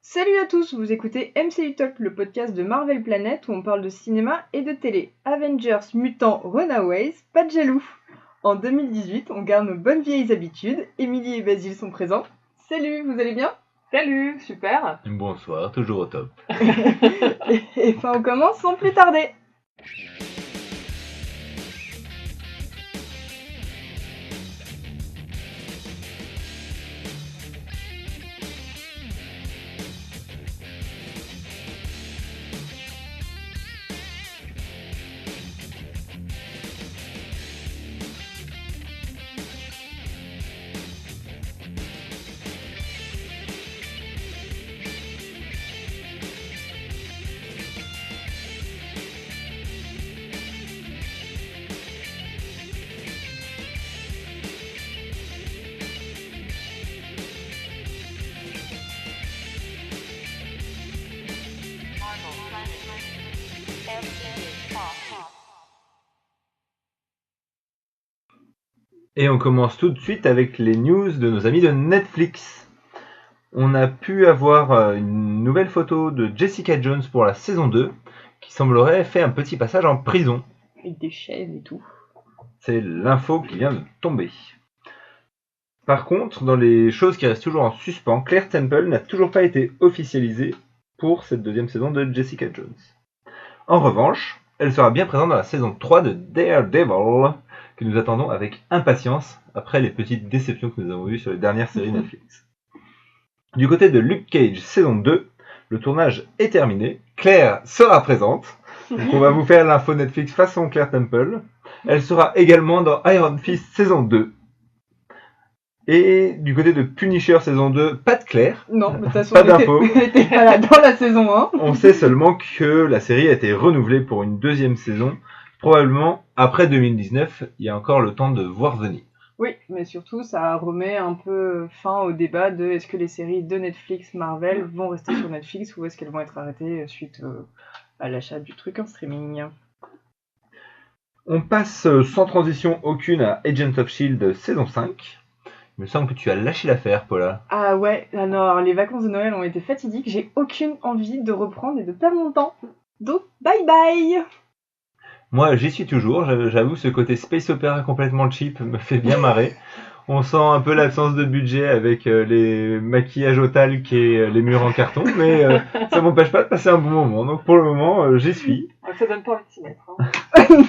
Salut à tous, vous écoutez MCU Talk, le podcast de Marvel Planet où on parle de cinéma et de télé. Avengers, Mutants, Runaways, pas de jaloux. En 2018, on garde nos bonnes vieilles habitudes. Émilie et Basile sont présents. Salut, vous allez bien? Salut, super. Bonsoir, toujours au top. Et on commence sans plus tarder. Et on commence tout de suite avec les news de nos amis de Netflix. On a pu avoir une nouvelle photo de Jessica Jones pour la saison 2, qui semblerait fait un petit passage en prison. Avec des chaînes et tout. C'est l'info qui vient de tomber. Par contre, dans les choses qui restent toujours en suspens, Claire Temple n'a toujours pas été officialisée pour cette deuxième saison de Jessica Jones. En revanche, elle sera bien présente dans la saison 3 de Daredevil, que nous attendons avec impatience après les petites déceptions que nous avons eues sur les dernières séries Netflix. Du côté de Luke Cage saison 2, le tournage est terminé, Claire sera présente, donc on va vous faire l'info Netflix façon Claire Temple. Elle sera également dans Iron Fist saison 2. Et du côté de Punisher saison 2, pas de Claire. Non, mais de toute façon, pas d'infos. elle était pas là dans la saison 1. On sait seulement que la série a été renouvelée pour une deuxième saison. Probablement après 2019, il y a encore le temps de voir venir. Oui, mais surtout, ça remet un peu fin au débat de est-ce que les séries de Netflix, Marvel vont rester sur Netflix ou est-ce qu'elles vont être arrêtées suite à l'achat du truc en streaming. On passe sans transition aucune à Agents of S.H.I.E.L.D. saison 5. Il me semble que tu as lâché l'affaire, Paula. Ah ouais, alors les vacances de Noël ont été fatidiques, j'ai aucune envie de reprendre et de perdre mon temps. Donc, bye bye. Moi, j'y suis toujours. J'avoue, ce côté space opéra complètement cheap me fait bien marrer. On sent un peu l'absence de budget avec les maquillages au talc et les murs en carton, mais ça m'empêche pas de passer un bon moment. Donc pour le moment, j'y suis. Ça donne pas envie de s'y mettre.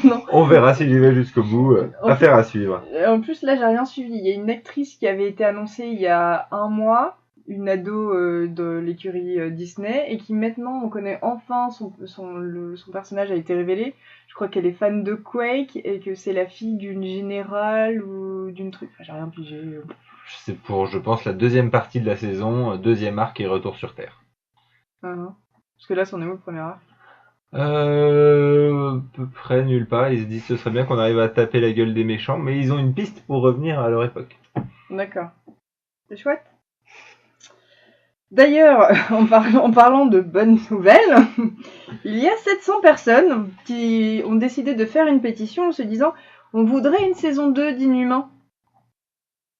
Non. On verra si j'y vais jusqu'au bout. Affaire à suivre. En plus, là, j'ai rien suivi. Il y a une actrice qui avait été annoncée il y a un mois, une ado de l'écurie Disney, et qui maintenant, on connaît enfin son personnage a été révélé. Je crois qu'elle est fan de Quake et que c'est la fille d'une générale ou d'une truc. Enfin, j'ai rien pigé. C'est pour, je pense, la deuxième partie de la saison, deuxième arc et retour sur Terre. Parce que là, c'en est où le premier arc? À peu près nulle part. Ils se disent ce serait bien qu'on arrive à taper la gueule des méchants, mais ils ont une piste pour revenir à leur époque. D'accord. C'est chouette. D'ailleurs, en parlant de bonnes nouvelles, il y a 700 personnes qui ont décidé de faire une pétition en se disant « On voudrait une saison 2 d'Inhumains ».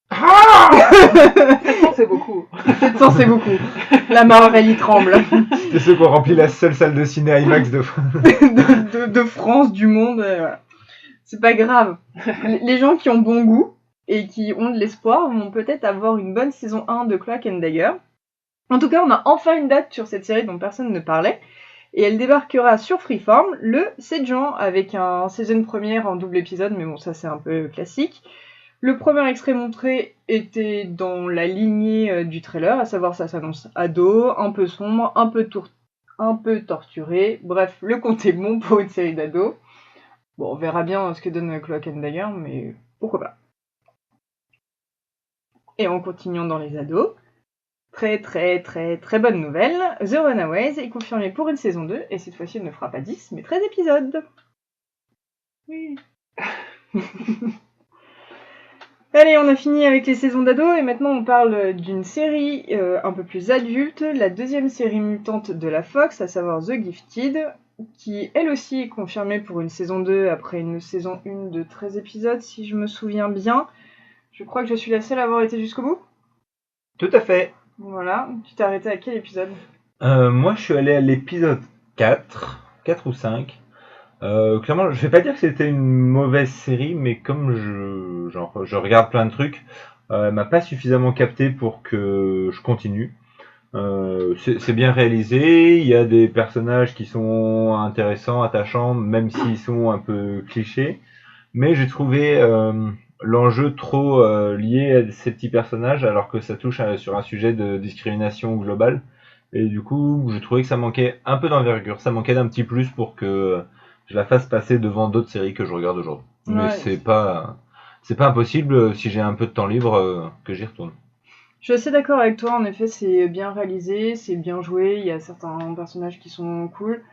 700 c'est beaucoup. 700 c'est beaucoup. La Marvel y tremble. C'est ceux qui ont rempli la seule salle de ciné IMAX de de France, du monde. Voilà. C'est pas grave. Les gens qui ont bon goût et qui ont de l'espoir vont peut-être avoir une bonne saison 1 de Cloak and Dagger. En tout cas, on a enfin une date sur cette série dont personne ne parlait. Et elle débarquera sur Freeform le 7 juin avec un saison première en double épisode, mais bon, ça c'est un peu classique. Le premier extrait montré était dans la lignée du trailer, à savoir ça s'annonce ado, un peu sombre, un peu torturé. Bref, le compte est bon pour une série d'ados. Bon, on verra bien ce que donne Cloak and Dagger, mais pourquoi pas. Et en continuant dans les ados, très bonne nouvelle, The Runaways est confirmé pour une saison 2, et cette fois-ci elle ne fera pas 10, mais 13 épisodes. Oui. Allez, on a fini avec les saisons d'ados, et maintenant on parle d'une série un peu plus adulte, la deuxième série mutante de la Fox, à savoir The Gifted, qui elle aussi est confirmée pour une saison 2 après une saison 1 de 13 épisodes, si je me souviens bien. Je crois que je suis la seule à avoir été jusqu'au bout. Tout à fait. Voilà, tu t'es arrêté à quel épisode? Moi, je suis allé à l'épisode 4 ou 5. Clairement, je vais pas dire que c'était une mauvaise série, mais comme je regarde plein de trucs, elle m'a pas suffisamment capté pour que je continue. C'est bien réalisé, il y a des personnages qui sont intéressants, attachants, même s'ils sont un peu clichés. Mais j'ai trouvé l'enjeu trop lié à ces petits personnages, alors que ça touche sur un sujet de discrimination globale. Et du coup, je trouvais que ça manquait un peu d'envergure, ça manquait d'un petit plus pour que je la fasse passer devant d'autres séries que je regarde aujourd'hui. Mais Ouais. c'est pas impossible si j'ai un peu de temps libre que j'y retourne. Je suis assez d'accord avec toi, en effet, c'est bien réalisé, c'est bien joué, il y a certains personnages qui sont cool,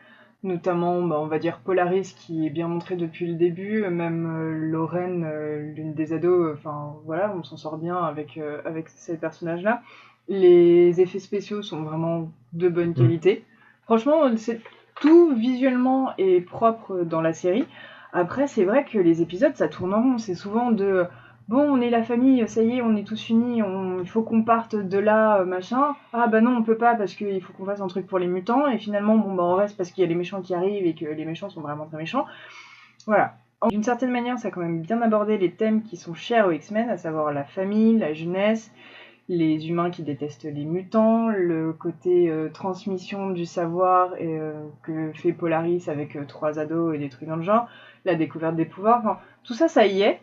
notamment, on va dire Polaris qui est bien montré depuis le début, même Lorraine, l'une des ados, enfin voilà, on s'en sort bien avec ces personnages-là. Les effets spéciaux sont vraiment de bonne qualité. Franchement, tout visuellement est propre dans la série. Après, c'est vrai que les épisodes, ça tourne en rond, c'est souvent de bon, on est la famille, ça y est, on est tous unis, il faut qu'on parte de là, machin. Ah bah non, on peut pas parce qu'il faut qu'on fasse un truc pour les mutants. Et finalement, on reste parce qu'il y a les méchants qui arrivent et que les méchants sont vraiment très méchants. Voilà. D'une certaine manière, ça a quand même bien abordé les thèmes qui sont chers aux X-Men, à savoir la famille, la jeunesse, les humains qui détestent les mutants, le côté transmission du savoir que fait Polaris avec 3 ados et des trucs dans le genre, la découverte des pouvoirs, enfin, tout ça, ça y est.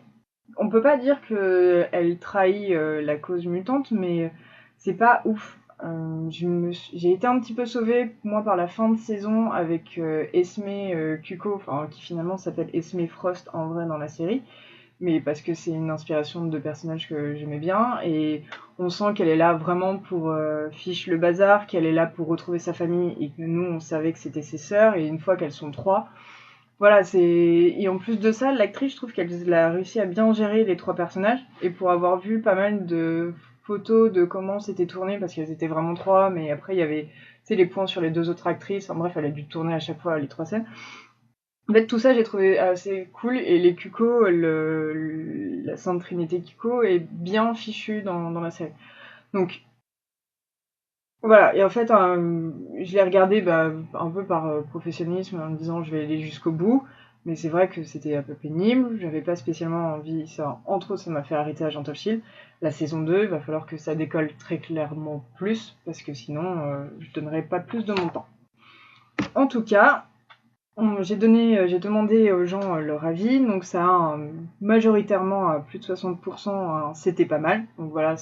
On peut pas dire qu'elle trahit la cause mutante, mais c'est pas ouf. J'ai été un petit peu sauvée, moi, par la fin de saison avec Esme Kuko, enfin, qui finalement s'appelle Esme Frost en vrai dans la série, mais parce que c'est une inspiration de personnages que j'aimais bien, et on sent qu'elle est là vraiment pour fiche le bazar, qu'elle est là pour retrouver sa famille, et que nous, on savait que c'était ses sœurs, et une fois qu'elles sont 3, voilà, et en plus de ça, l'actrice, je trouve qu'elle a réussi à bien gérer les 3 personnages. Et pour avoir vu pas mal de photos de comment c'était tourné, parce qu'elles étaient vraiment 3, mais après il y avait les points sur les 2 autres actrices. En bref, elle a dû tourner à chaque fois les 3 scènes. En fait, tout ça, j'ai trouvé assez cool. Et les Kuko, la Sainte Trinité Kuko est bien fichue dans la série. Donc, voilà, et en fait, je l'ai regardé un peu par professionnalisme en me disant je vais aller jusqu'au bout, mais c'est vrai que c'était un peu pénible, j'avais pas spécialement envie, ça, entre autres ça m'a fait arrêter Agent of Shield. La saison 2, il va falloir que ça décolle très clairement plus, parce que sinon je donnerai pas plus de mon temps. En tout cas, j'ai demandé aux gens leur avis, donc ça a majoritairement à plus de 60%, c'était pas mal. Donc voilà, en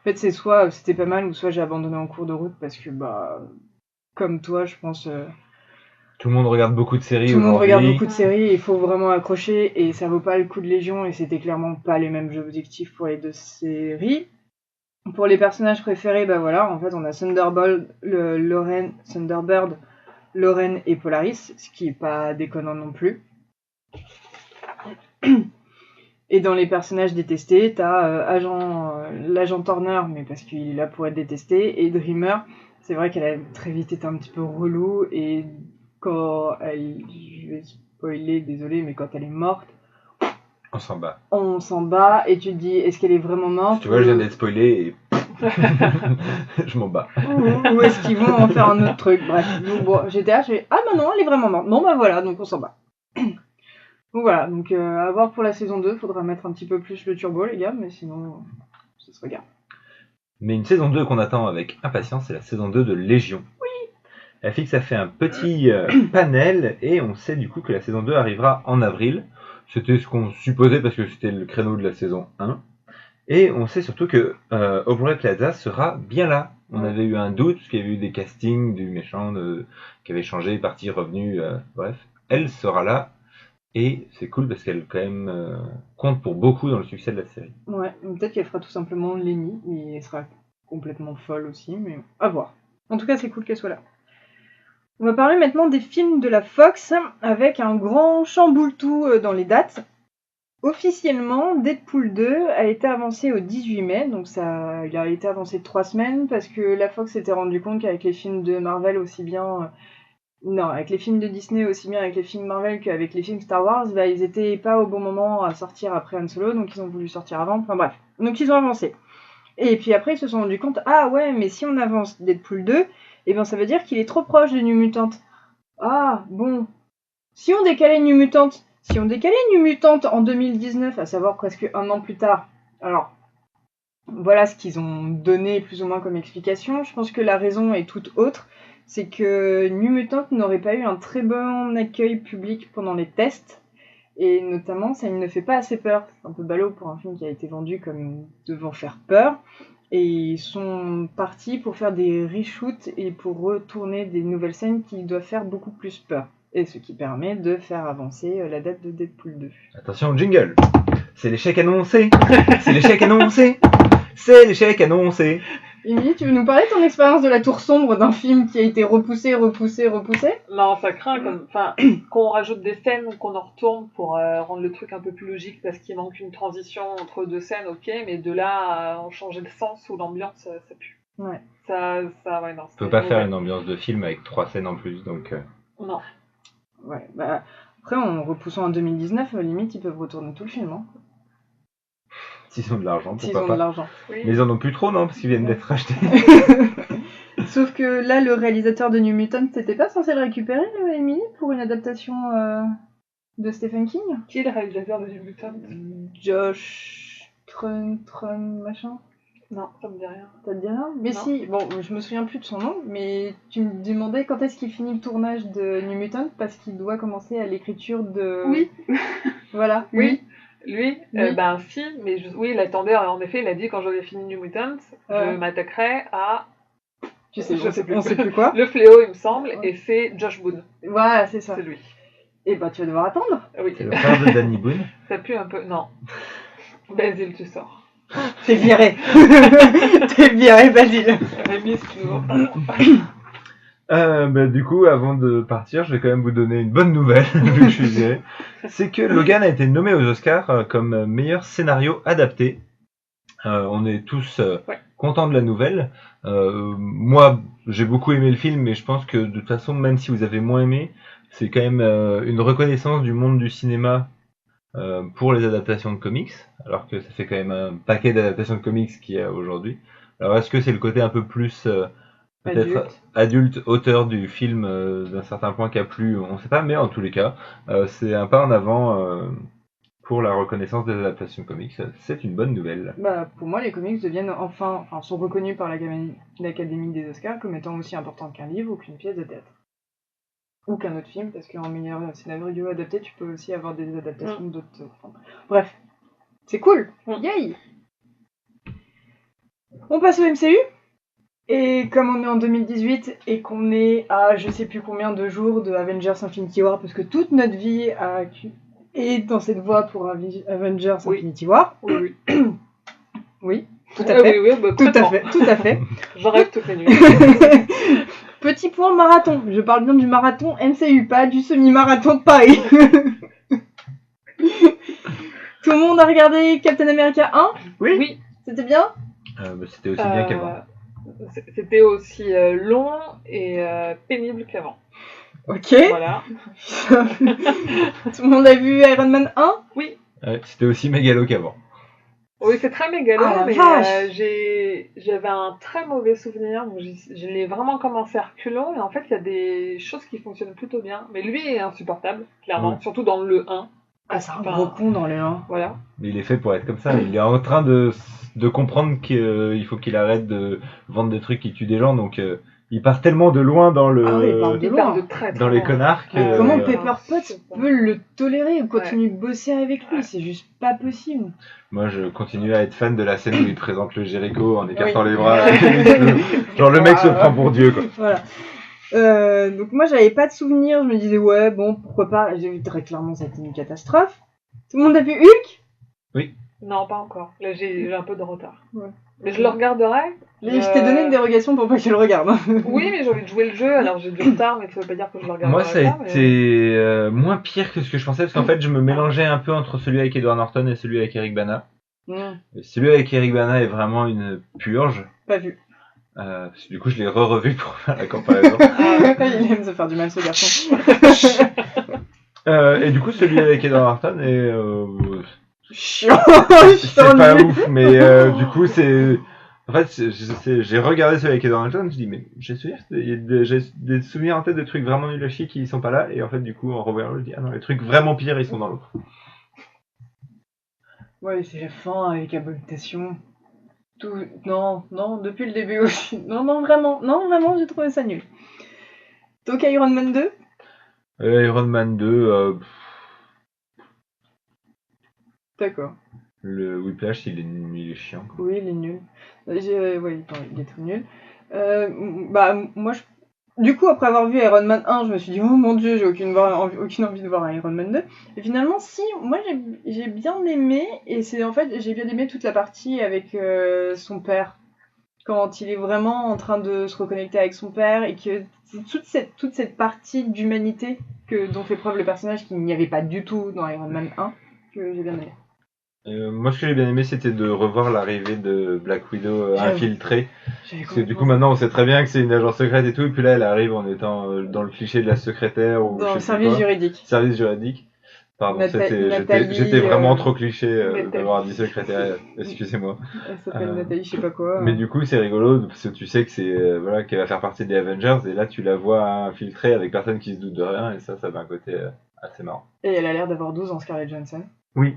fait c'est soit c'était pas mal ou soit j'ai abandonné en cours de route parce que comme toi je pense Tout le monde regarde beaucoup de séries tout le monde aujourd'hui. regarde beaucoup de séries, il faut vraiment accrocher et ça vaut pas le coup de Légion et c'était clairement pas les mêmes objectifs pour les 2 séries. Pour les personnages préférés, voilà, en fait on a Thunderbird, Lorraine et Polaris, ce qui est pas déconnant non plus. Et dans les personnages détestés, t'as l'agent Turner, mais parce qu'il est là pour être détesté, et Dreamer. C'est vrai qu'elle a très vite été un petit peu relou, et je vais spoiler, désolé, mais quand elle est morte, On s'en bat. on s'en bat, et tu te dis, est-ce qu'elle est vraiment morte? Tu vois, je viens d'être spoilé et je m'en bats. Ou est-ce qu'ils vont en faire un autre truc? Bref, donc bon, j'étais là, je fais, ah non, elle est vraiment morte. Bon voilà, donc on s'en bat. Donc voilà, donc à voir pour la saison 2, faudra mettre un petit peu plus le turbo les gars, mais sinon ça se regarde. Mais une saison 2 qu'on attend avec impatience, c'est la saison 2 de Légion. Oui. FX a fait un petit panel et on sait du coup que la saison 2 arrivera en avril. C'était ce qu'on supposait parce que c'était le créneau de la saison 1. Et on sait surtout que Aubrey Plaza sera bien là. On avait eu un doute, parce qu'il y avait eu des castings du méchant qui avait changé, parti, revenu, bref. Elle sera là. Et c'est cool parce qu'elle quand même compte pour beaucoup dans le succès de la série. Ouais, peut-être qu'elle fera tout simplement Lenny, mais elle sera complètement folle aussi, mais à voir. En tout cas, c'est cool qu'elle soit là. On va parler maintenant des films de la Fox, avec un grand chamboule-tout dans les dates. Officiellement, Deadpool 2 a été avancé au 18 mai, donc il a été avancé de 3 semaines, parce que la Fox s'était rendu compte qu'avec les films de Marvel aussi bien... Non, avec les films de Disney aussi bien avec les films Marvel qu'avec les films Star Wars, ils étaient pas au bon moment à sortir après Han Solo, donc ils ont voulu sortir avant, enfin bref. Donc ils ont avancé. Et puis après, ils se sont rendus compte, ah ouais, mais si on avance Deadpool 2, eh ben ça veut dire qu'il est trop proche de New Mutant. Ah, bon. Si on décalait New Mutant en 2019, à savoir presque un an plus tard, alors, voilà ce qu'ils ont donné plus ou moins comme explication. Je pense que la raison est toute autre. C'est que New Mutant n'aurait pas eu un très bon accueil public pendant les tests. Et notamment, ça ne fait pas assez peur. C'est un peu ballot pour un film qui a été vendu comme devant faire peur. Et ils sont partis pour faire des reshoots et pour retourner des nouvelles scènes qui doivent faire beaucoup plus peur. Et ce qui permet de faire avancer la date de Deadpool 2. Attention, jingle. C'est l'échec annoncé. C'est l'échec annoncé. C'est l'échec annoncé. Émilie, tu veux nous parler de ton expérience de la tour sombre d'un film qui a été repoussé Non, ça craint qu'on rajoute des scènes ou qu'on en retourne pour rendre le truc un peu plus logique parce qu'il manque une transition entre deux scènes, ok, mais de là à en changer le sens ou l'ambiance, ça pue. Ouais. Ouais, non. On peut pas faire une ambiance de film avec 3 scènes en plus, donc... Non. Ouais, bah... Après, en repoussant en 2019, limite, ils peuvent retourner tout le film, hein. S'ils ont de l'argent, S'ils pourquoi ont pas. de l'argent. Oui. Mais ils en ont plus trop, non? Parce qu'ils viennent d'être rachetés. Sauf que là, le réalisateur de New Mutant, t'étais pas censé le récupérer, Emily, pour une adaptation de Stephen King? Qui est le réalisateur de New Mutant? Josh Trun, machin? Non, ça me dit rien. Ça te dit rien? Mais Non. si, bon, je me souviens plus de son nom, mais tu me demandais quand est-ce qu'il finit le tournage de New Mutant, parce qu'il doit commencer à l'écriture de... Oui. Voilà, Oui. Lui, Oui. si, mais oui, il attendait, en effet, il a dit quand j'aurai fini New Mutant, je m'attaquerai à... Tu sais, Je sais plus. on sait plus quoi. Le Fléau, il me semble, Ouais. et c'est Josh Boone, Voilà, c'est ça. c'est lui. Et bah, tu vas devoir attendre. Oui, C'est le frère de Danny Boone. ça pue un peu, non. Basile, tu sors. T'es viré. T'es viré, Basile. Rémi, si tu nous entends. Du coup, avant de partir, je vais quand même vous donner une bonne nouvelle, vu que je suis viré. C'est que Logan a été nommé aux Oscars comme meilleur scénario adapté. On est tous contents de la nouvelle. Moi, j'ai beaucoup aimé le film, mais je pense que de toute façon, même si vous avez moins aimé, c'est quand même une reconnaissance du monde du cinéma pour les adaptations de comics, alors que ça fait quand même un paquet d'adaptations de comics qu'il y a aujourd'hui. Alors est-ce que c'est le côté un peu plus peut-être adulte, auteur du film d'un certain point qui a plu, on ne sait pas, mais en tous les cas, c'est un pas en avant pour la reconnaissance des adaptations de comics. C'est une bonne nouvelle. Bah, pour moi, les comics deviennent sont reconnus par l'Académie des Oscars comme étant aussi importants qu'un livre ou qu'une pièce de théâtre. Ou qu'un autre film, parce qu'en meilleur scénario adapté, tu peux aussi avoir des adaptations d'autres... Bref, c'est cool. Yay. On passe au MCU. Et comme on est en 2018 et qu'on est à je sais plus combien de jours de Avengers Infinity War, parce que toute notre vie est dans cette voie pour Avengers Infinity War. Oui. Oui, tout à fait. Oui, bah, Tout à fait. J'en rêve toutes les nuits. Petit point marathon. Je parle bien du marathon MCU, pas du semi-marathon de Paris. Tout le monde a regardé Captain America 1? Oui. C'était bien? C'était aussi bien qu'avant. C'était aussi long et pénible qu'avant. Ok. Voilà. Tout le monde a vu Iron Man 1? Oui. C'était aussi mégalo qu'avant. Oui, c'est très mégalo, Ah, la mais vache. j'avais un très mauvais souvenir. Donc je l'ai vraiment commencé à reculons, et en fait, il y a des choses qui fonctionnent plutôt bien. Mais lui est insupportable, clairement, Oui. surtout dans le 1. Ah, c'est un gros con dans les 1. Voilà. Mais il est fait pour être comme ça. Il est en train de comprendre qu'il faut qu'il arrête de vendre des trucs qui tuent des gens. Donc il part tellement de loin dans le Ah oui, il part de Il loin. parle de très, très dans les loin. connards que Comment Euh, Pepper Potts peut le tolérer ou continuer de bosser avec lui? C'est juste pas possible. moi je continue à être fan de la scène où il présente le Jericho en écartant Oui. les bras. Genre le mec se prend pour Dieu quoi. Voilà. Donc moi j'avais pas de souvenir, je me disais ouais bon pourquoi pas, j'ai vu très clairement c'était une catastrophe. Tout le monde a vu Hulk? Non, pas encore. Là, j'ai un peu de retard. Ouais. Mais je le regarderai. Je t'ai donné une dérogation pour pas que je le regarde. Oui, mais j'ai envie de jouer le jeu, alors j'ai du retard, mais ça veut pas dire que je le regarderai Moi ça a pas, mais- été moins pire que ce que je pensais parce qu'en fait je me mélangeais un peu entre celui avec Edward Norton et celui avec Eric Bana. Et celui avec Eric Bana est vraiment une purge. Pas vu. Parce que du coup je l'ai revu pour faire la comparaison. Il aime se faire du mal ce garçon. Et du coup celui avec Edward Norton est Chiant. c'est pas ouf, mais du coup c'est En fait, j'ai regardé celui avec Edward Norton, je dis, mais j'ai des souvenirs en tête de trucs vraiment nuls à chier qui sont pas là, et en fait, du coup, en revoyant le, je dis, ah non, les trucs vraiment pires, ils sont dans l'autre. Ouais, c'est la fin avec Abomination. Tout... Non, depuis le début aussi. Non, vraiment, j'ai trouvé ça nul. Donc Iron Man 2 Iron Man 2, D'accord. le Whiplash, il est chiant. Quoi. Oui, il est nul. Oui, il est très nul. Moi, du coup, après avoir vu Iron Man 1, je me suis dit, oh mon dieu, j'ai aucune envie de voir Iron Man 2. Et finalement, si, moi j'ai bien aimé, et c'est en fait, j'ai bien aimé toute la partie avec son père. Quand il est vraiment en train de se reconnecter avec son père, et que c'est toute cette partie d'humanité dont fait preuve le personnage qu'il n'y avait pas du tout dans Iron Man 1, que j'ai bien aimé. Moi, ce que j'ai bien aimé, c'était de revoir l'arrivée de Black Widow infiltrée. Parce que du coup, maintenant, on sait très bien que c'est une agence secrète et tout, et puis là, elle arrive en étant dans le cliché de la secrétaire ou Dans je le sais service quoi. juridique. Service juridique. Pardon, Nathalie, j'étais vraiment trop cliché Nathalie. d'avoir dit secrétaire, excusez-moi. Elle s'appelle Nathalie, je sais pas quoi. Mais du coup, c'est rigolo, parce que tu sais que c'est voilà, qu'elle va faire partie des Avengers, et là, tu la vois infiltrée avec personne qui se doute de rien, et ça a un côté assez marrant. Et elle a l'air d'avoir 12 ans, Scarlett Johansson. Oui.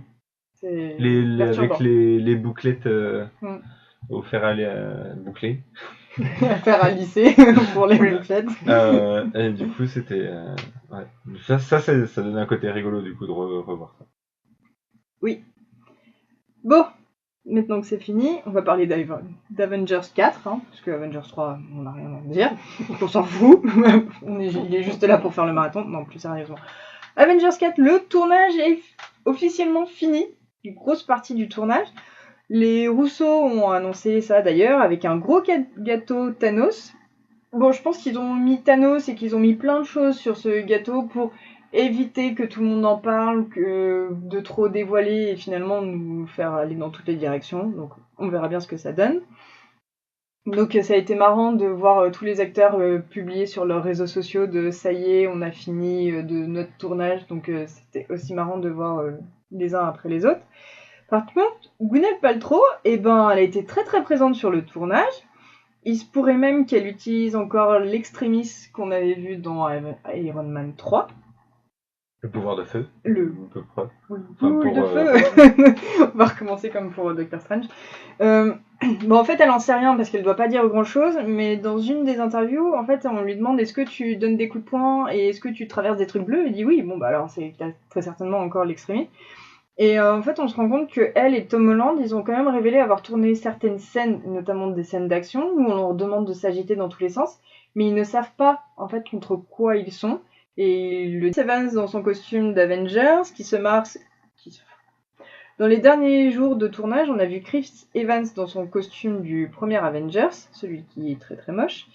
C'est Avec les bouclettes au fer à boucler. à faire à lycée pour les bouclettes. Et du coup, c'était... ouais. Ça donne un côté rigolo, du coup, de revoir ça. Oui. Bon, maintenant que c'est fini, on va parler d'Avengers 4, parce que Avengers 3, on n'a rien à dire. On s'en fout. Il est juste là pour faire le marathon. Non, plus sérieusement. Avengers 4, le tournage est officiellement fini. Une grosse partie du tournage. Les Russo ont annoncé ça d'ailleurs avec un gros gâteau Thanos. Bon, je pense qu'ils ont mis Thanos et qu'ils ont mis plein de choses sur ce gâteau pour éviter que tout le monde en parle, que de trop dévoiler et finalement nous faire aller dans toutes les directions. Donc on verra bien ce que ça donne. Donc ça a été marrant de voir tous les acteurs publier sur leurs réseaux sociaux de ça y est, on a fini de notre tournage. Donc c'était aussi marrant de voir les uns après les autres. Par contre, Gwyneth Paltrow, elle a été très très présente sur le tournage. Il se pourrait même qu'elle utilise encore l'extrémis qu'on avait vu dans Iron Man 3. Le pouvoir de feu. Boule de feu. On va recommencer comme pour Doctor Strange. En fait, elle en sait rien parce qu'elle doit pas dire grand chose, mais dans une des interviews, en fait, on lui demande est-ce que tu donnes des coups de poing et est-ce que tu traverses des trucs bleus. Elle dit oui, alors c'est très certainement encore l'extrémie. Et en fait, on se rend compte que elle et Tom Holland, ils ont quand même révélé avoir tourné certaines scènes, notamment des scènes d'action, où on leur demande de s'agiter dans tous les sens, mais ils ne savent pas, en fait, contre quoi ils sont. Et le Evans dans son costume d'Avengers, qui se marre... Dans les derniers jours de tournage, on a vu Chris Evans dans son costume du premier Avengers, celui qui est très très moche.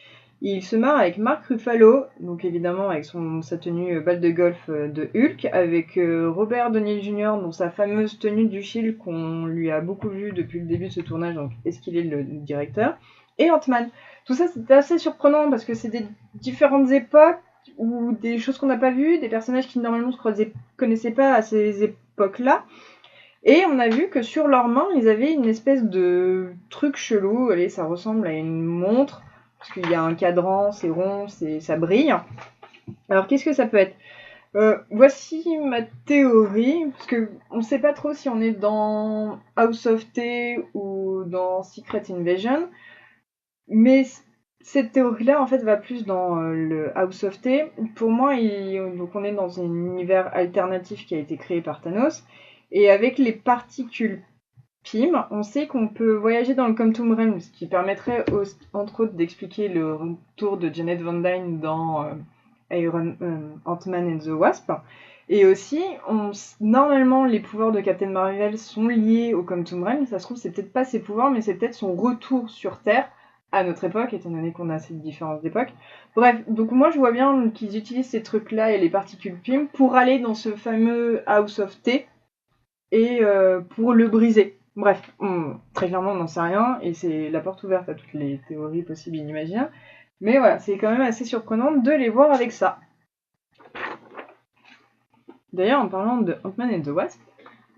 Il se marre avec Mark Ruffalo, donc évidemment avec sa tenue balle de golf de Hulk, avec Robert Downey Jr. dans sa fameuse tenue du Shield qu'on lui a beaucoup vu depuis le début de ce tournage, donc est-ce qu'il est le directeur, et Ant-Man. Tout ça c'était assez surprenant parce que c'est des différentes époques ou des choses qu'on n'a pas vues, des personnages qui normalement se connaissaient pas à ces époques-là. Et on a vu que sur leurs mains, ils avaient une espèce de truc chelou. Allez, ça ressemble à une montre. Parce qu'il y a un cadran, c'est rond, ça brille. Alors, qu'est-ce que ça peut être ? Voici ma théorie. Parce qu'on ne sait pas trop si on est dans House of T ou dans Secret Invasion. Mais cette théorie-là, en fait, va plus dans le House of T. Pour moi, donc on est dans un univers alternatif qui a été créé par Thanos. Et avec les particules PIM, on sait qu'on peut voyager dans le Quantum Realm, ce qui permettrait entre autres d'expliquer le retour de Janet Van Dyne dans Ant-Man and the Wasp. Et aussi, normalement, les pouvoirs de Captain Marvel sont liés au Quantum Realm. Ça se trouve, c'est peut-être pas ses pouvoirs, mais c'est peut-être son retour sur Terre à notre époque, étant donné qu'on a cette différence d'époque. Bref, donc moi je vois bien qu'ils utilisent ces trucs-là et les particules PIM pour aller dans ce fameux House of T et pour le briser. Bref, très clairement on n'en sait rien et c'est la porte ouverte à toutes les théories possibles et inimaginables. Mais voilà, c'est quand même assez surprenant de les voir avec ça. D'ailleurs, en parlant de Ant-Man and the Wasp,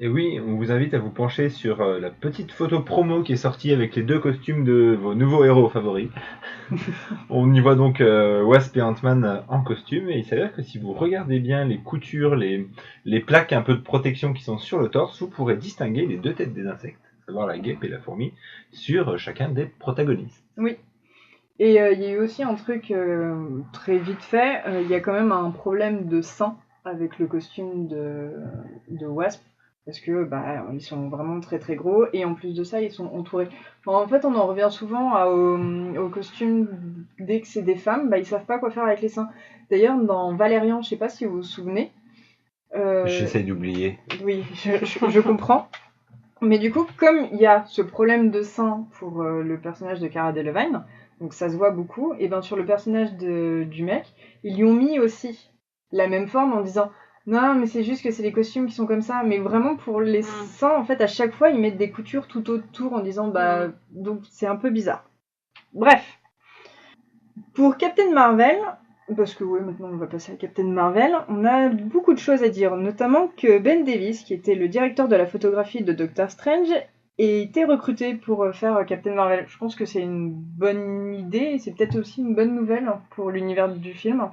Et oui, on vous invite à vous pencher sur la petite photo promo qui est sortie avec les 2 costumes de vos nouveaux héros favoris. On y voit donc Wasp et Ant-Man en costume, et il s'avère que si vous regardez bien les coutures, les plaques un peu de protection qui sont sur le torse, vous pourrez distinguer les 2 têtes des insectes, à savoir la guêpe et la fourmi, sur chacun des protagonistes. Oui. Et il y a eu aussi un truc très vite fait, il y a quand même un problème de sein avec le costume de Wasp, parce que ils sont vraiment très très gros, et en plus de ça, ils sont entourés. Enfin, en fait, on en revient souvent au costume, dès que c'est des femmes, ils savent pas quoi faire avec les seins. D'ailleurs, dans Valérian, je sais pas si vous vous souvenez. J'essaie d'oublier. Oui, je comprends. Mais du coup, comme il y a ce problème de sein pour le personnage de Cara Delevingne, donc ça se voit beaucoup, et bien sur le personnage du mec, ils lui ont mis aussi la même forme en disant non, mais c'est juste que c'est les costumes qui sont comme ça, mais vraiment pour les seins, en fait, à chaque fois, ils mettent des coutures tout autour en disant donc c'est un peu bizarre. Bref. Pour Captain Marvel, parce que oui, maintenant on va passer à Captain Marvel, on a beaucoup de choses à dire, notamment que Ben Davis, qui était le directeur de la photographie de Doctor Strange, a été recruté pour faire Captain Marvel. Je pense que c'est une bonne idée, et c'est peut-être aussi une bonne nouvelle pour l'univers du film.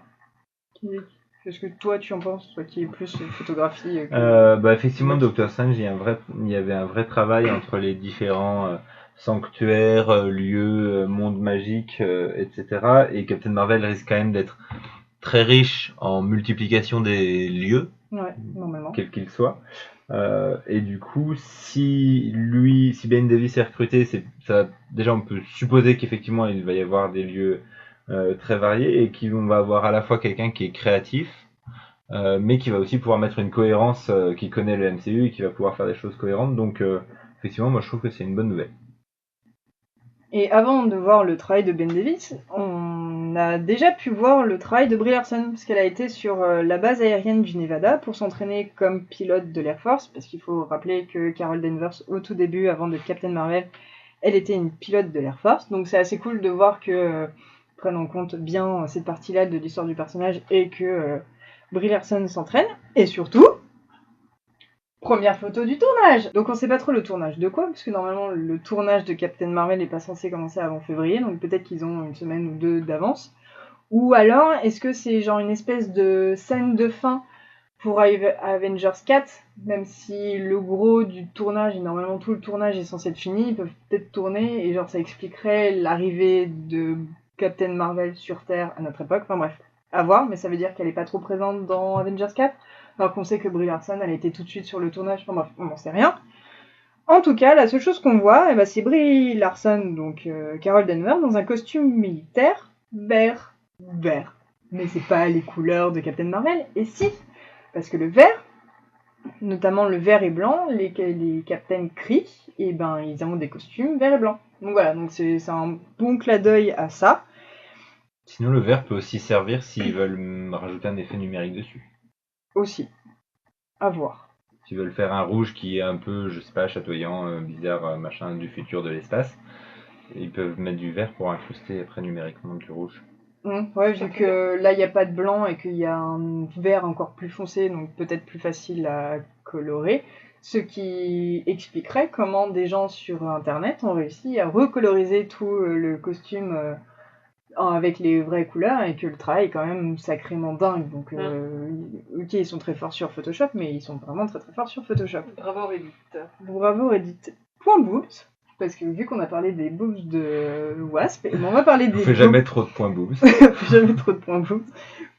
Qu'est-ce que toi tu en penses, toi qui es plus photographie Effectivement, Doctor Strange, il y avait un vrai travail entre les différents sanctuaires, lieux, mondes magiques, etc. Et Captain Marvel risque quand même d'être très riche en multiplication des lieux, normalement, quels qu'ils soient. Et du coup, si Ben Davis est recruté, déjà on peut supposer qu'effectivement il va y avoir des lieux très variés et qu'on va avoir à la fois quelqu'un qui est créatif, mais qui va aussi pouvoir mettre une cohérence, qui connaît le MCU et qui va pouvoir faire des choses cohérentes. Donc effectivement, moi je trouve que c'est une bonne nouvelle. Et avant de voir le travail de Ben Davis, on a déjà pu voir le travail de Brie Larson, parce qu'elle a été sur la base aérienne du Nevada pour s'entraîner comme pilote de l'Air Force, parce qu'il faut rappeler que Carol Danvers, au tout début, avant d'être Captain Marvel, elle était une pilote de l'Air Force, donc c'est assez cool de voir que prennent en compte bien cette partie-là de l'histoire du personnage et que Brie Larson s'entraîne, et surtout... Première photo du tournage. Donc on sait pas trop le tournage de quoi, parce que normalement le tournage de Captain Marvel n'est pas censé commencer avant février, donc peut-être qu'ils ont une semaine ou 2 d'avance. Ou alors, est-ce que c'est genre une espèce de scène de fin pour Avengers 4, même si le gros du tournage, et normalement tout le tournage est censé être fini, ils peuvent peut-être tourner, et genre ça expliquerait l'arrivée de Captain Marvel sur Terre à notre époque, enfin bref, à voir, mais ça veut dire qu'elle est pas trop présente dans Avengers 4, alors qu'on sait que Brie Larson, elle était tout de suite sur le tournage, enfin bref, on n'en sait rien. En tout cas, la seule chose qu'on voit, c'est Brie Larson, donc Carol Danvers, dans un costume militaire vert. Mais c'est pas les couleurs de Captain Marvel, et si, parce que le vert, notamment le vert et blanc, les Captain Kree, ils ont des costumes vert et blanc. Donc voilà, donc c'est un bon clin d'œil à ça. Sinon, le vert peut aussi servir s'ils veulent rajouter un effet numérique dessus. Aussi. À voir. S'ils veulent faire un rouge qui est un peu, je sais pas, chatoyant, bizarre, machin, du futur de l'espace, ils peuvent mettre du vert pour incruster après numériquement du rouge. Ouais, vu que là il n'y a pas de blanc et qu'il y a un vert encore plus foncé, donc peut-être plus facile à colorer. Ce qui expliquerait comment des gens sur internet ont réussi à recoloriser tout le costume avec les vraies couleurs et que le travail est quand même sacrément dingue. Donc, ok, ils sont très forts sur Photoshop, mais ils sont vraiment très très forts sur Photoshop. Bravo Reddit. Bravo Reddit. Point boobs, parce que vu qu'on a parlé des boobs de Wasp, on va parler des. On fait jamais trop de points boobs. On fait jamais trop de points boobs.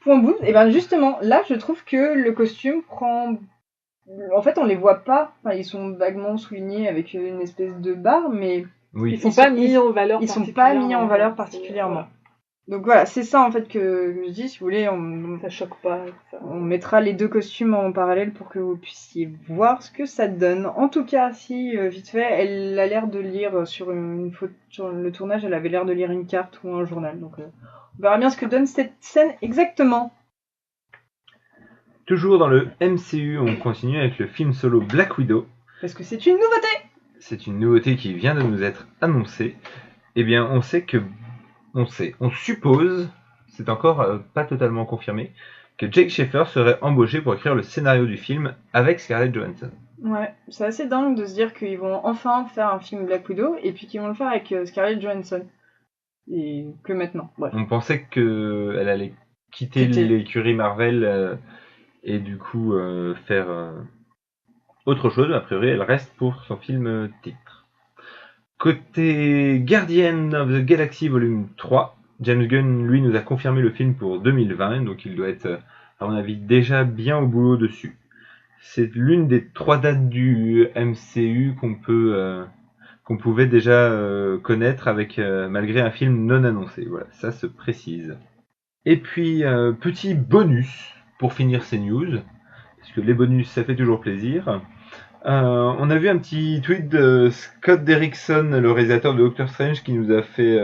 Point boobs, et bien justement, là je trouve que le costume prend. En fait, on les voit pas. Enfin, ils sont vaguement soulignés avec une espèce de barre, mais. Oui. Ils sont pas mis en valeur. Ils sont pas mis en valeur particulièrement. Voilà. Donc voilà, c'est ça en fait que je dis, si vous voulez, ça choque pas. Ça. On mettra les 2 costumes en parallèle pour que vous puissiez voir ce que ça donne. En tout cas, si vite fait, elle a l'air de lire sur le tournage, elle avait l'air de lire une carte ou un journal. Donc on verra bien ce que donne cette scène exactement. Toujours dans le MCU, on continue avec le film solo Black Widow. Parce que c'est une nouveauté. C'est une nouveauté qui vient de nous être annoncée. Eh bien, on suppose, c'est encore pas totalement confirmé, que Jake Sheffer serait embauché pour écrire le scénario du film avec Scarlett Johansson. Ouais, c'est assez dingue de se dire qu'ils vont enfin faire un film Black Widow et puis qu'ils vont le faire avec Scarlett Johansson. Et que maintenant, bref. On pensait qu'elle allait quitter l'écurie Marvel et du coup faire autre chose. A priori, elle reste pour son film titre. Côté Guardian of the Galaxy Volume 3, James Gunn, lui, nous a confirmé le film pour 2020, donc il doit être, à mon avis, déjà bien au boulot dessus. C'est l'une des 3 dates du MCU qu'on pouvait déjà connaître avec malgré un film non annoncé. Voilà, ça se précise. Et puis petit bonus pour finir ces news, parce que les bonus ça fait toujours plaisir. On a vu un petit tweet de Scott Derrickson, le réalisateur de Doctor Strange, qui nous a fait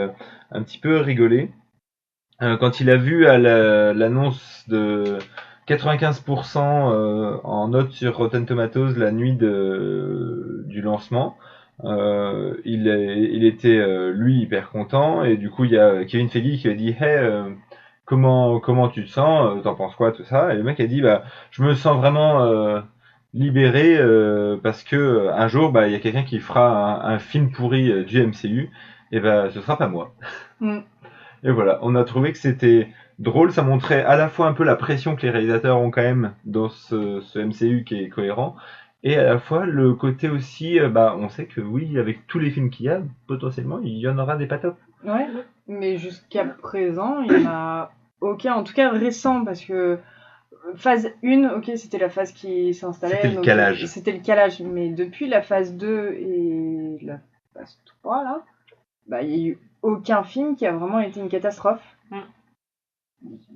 un petit peu rigoler. Quand il a vu à l'annonce de 95% en note sur Rotten Tomatoes la nuit du lancement, il était lui hyper content et du coup il y a Kevin Feige qui lui a dit hey comment tu te sens, t'en penses quoi tout ça, et le mec a dit bah je me sens vraiment libéré parce que un jour bah il y a quelqu'un qui fera un film pourri du MCU et bah ce sera pas moi. Et voilà, on a trouvé que c'était drôle, ça montrait à la fois un peu la pression que les réalisateurs ont quand même dans ce MCU qui est cohérent, et à la fois le côté aussi, bah on sait que oui, avec tous les films qu'il y a, potentiellement il y en aura des pas top. Ouais, mais jusqu'à présent, il n'y en a aucun, en tout cas récent, parce que phase 1, ok, c'était la phase qui s'installait. C'était le calage. C'était le calage, mais depuis la phase 2 et la phase 3, là, bah, il n'y a eu aucun film qui a vraiment été une catastrophe.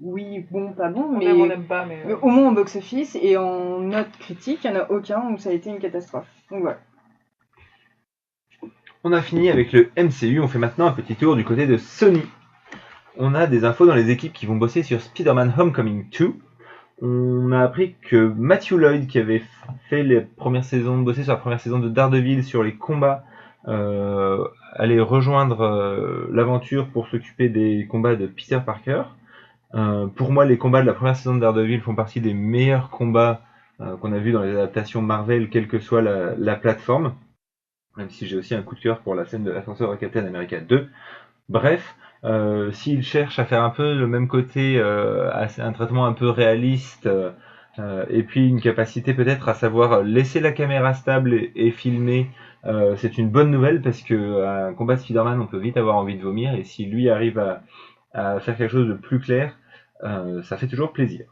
Oui, bon, pas bon, mais on n'aime pas, mais au moins en box-office et en note critique, il n'y en a aucun où ça a été une catastrophe. Donc voilà. On a fini avec le MCU, on fait maintenant un petit tour du côté de Sony. On a des infos dans les équipes qui vont bosser sur Spider-Man Homecoming 2. On a appris que Matthew Lloyd, qui avait fait bossé sur la première saison de Daredevil sur les combats, allait rejoindre l'aventure pour s'occuper des combats de Peter Parker. Pour moi, les combats de la première saison de Daredevil font partie des meilleurs combats qu'on a vus dans les adaptations Marvel, quelle que soit la plateforme. Même si j'ai aussi un coup de cœur pour la scène de l'ascenseur de Captain America 2. Bref, s'il cherche à faire un peu le même côté, un traitement un peu réaliste, et puis une capacité peut-être à savoir laisser la caméra stable et filmer, c'est une bonne nouvelle parce que un combat de Spider-Man, on peut vite avoir envie de vomir, et si lui arrive à faire quelque chose de plus clair, ça fait toujours plaisir.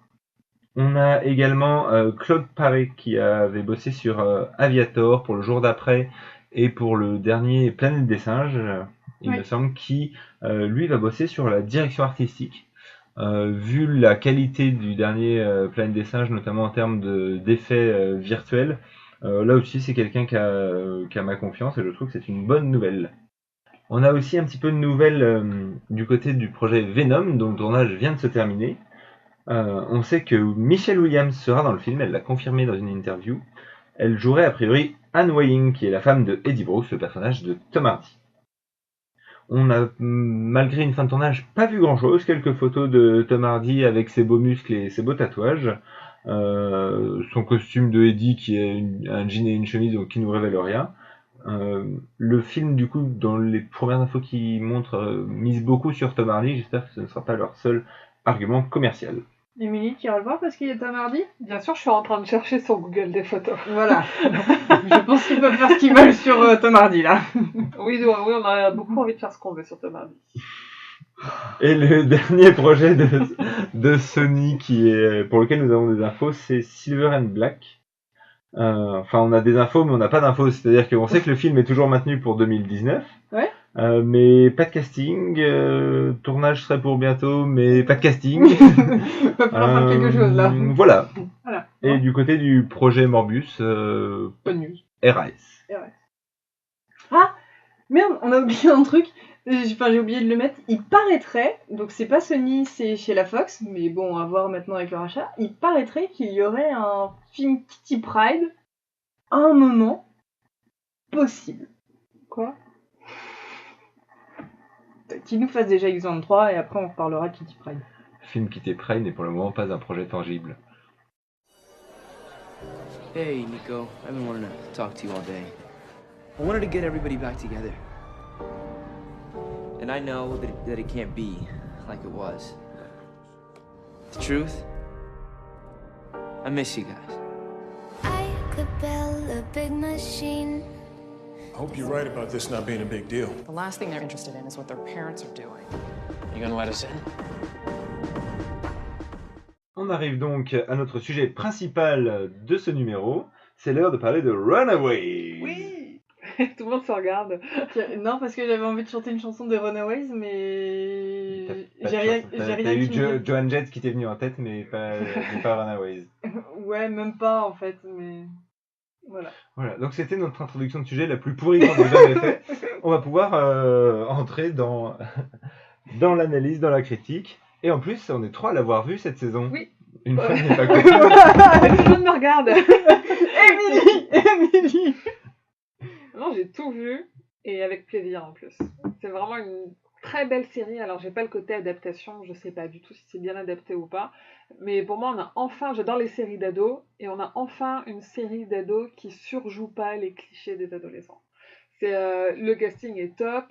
On a également Claude Paré qui avait bossé sur Aviator pour le jour d'après et pour le dernier Planète des singes, il me semble, qui lui va bosser sur la direction artistique. Vu la qualité du dernier Planète des singes, notamment en termes d'effets virtuels, là aussi c'est quelqu'un qui a ma confiance et je trouve que c'est une bonne nouvelle. On a aussi un petit peu de nouvelles du côté du projet Venom, dont le tournage vient de se terminer. On sait que Michelle Williams sera dans le film, elle l'a confirmé dans une interview. Elle jouerait a priori Anne Weying, qui est la femme de Eddie Brooks, le personnage de Tom Hardy. On a, malgré une fin de tournage, pas vu grand chose. Quelques photos de Tom Hardy avec ses beaux muscles et ses beaux tatouages. Son costume de Eddie qui est un jean et une chemise, donc qui nous révèle rien. Le film, du coup, dans les premières infos qui montrent, mise beaucoup sur Tom Hardy. J'espère que ce ne sera pas leur seul argument commercial. Émilie, tu iras le voir parce qu'il est Tom Hardy ? Bien sûr, je suis en train de chercher sur Google des photos. Voilà. Je pense qu'ils peuvent faire ce qu'ils veulent sur Tom Hardy, là. Oui, on a beaucoup envie de faire ce qu'on veut sur Tom Hardy. Et le dernier projet de Sony pour lequel nous avons des infos, c'est Silver and Black. Enfin, on a des infos, mais on n'a pas d'infos. C'est-à-dire qu'on sait que le film est toujours maintenu pour 2019. Ouais. Mais pas de casting. Tournage serait pour bientôt, mais pas de casting. Va falloir faire quelque chose, là. Voilà. Voilà. Et du côté du projet Morbius, bonne news. RAS. Ah merde, on a oublié un truc. J'ai oublié de le mettre. Il paraîtrait, donc c'est pas Sony, c'est chez la Fox, mais bon, à voir maintenant avec le rachat. Il paraîtrait qu'il y aurait un film Kitty Pryde à un moment possible. Quoi ? Qu'il nous fasse déjà X23 et après on reparlera de Kitty Pryde. Le film Kitty Pryde n'est pour le moment pas un projet tangible. Hey, Nico. I've been wanting to talk to you all day. I wanted to get everybody back together. And I know that it can't be like it was. The truth, I miss you guys. I could build a big machine. I hope you're right about this not being a big deal. The last thing they're interested in is what their parents are doing. You gonna let us in? On arrive donc à notre sujet principal de ce numéro. C'est l'heure de parler de Runaways. Oui. Tout le monde se regarde. Non, parce que j'avais envie de chanter une chanson des Runaways, mais T'as j'ai rien qui me vient. Joan Jett qui t'est venu en tête, mais pas Runaways. Ouais, même pas en fait, mais voilà. Voilà, donc c'était notre introduction de sujet la plus pourrie qu'on ait jamais fait. On va pouvoir entrer dans l'analyse, dans la critique. Et en plus, on est trois à l'avoir vu cette saison. Oui. Une fois n'est pas coutume. Tout le monde me regarde. Émilie. Non, j'ai tout vu et avec plaisir en plus. C'est vraiment une très belle série. Alors, j'ai pas le côté adaptation, je sais pas du tout si c'est bien adapté ou pas. Mais pour moi, on a enfin, j'adore les séries d'ados, et on a enfin une série d'ados qui surjoue pas les clichés des adolescents. Le casting est top,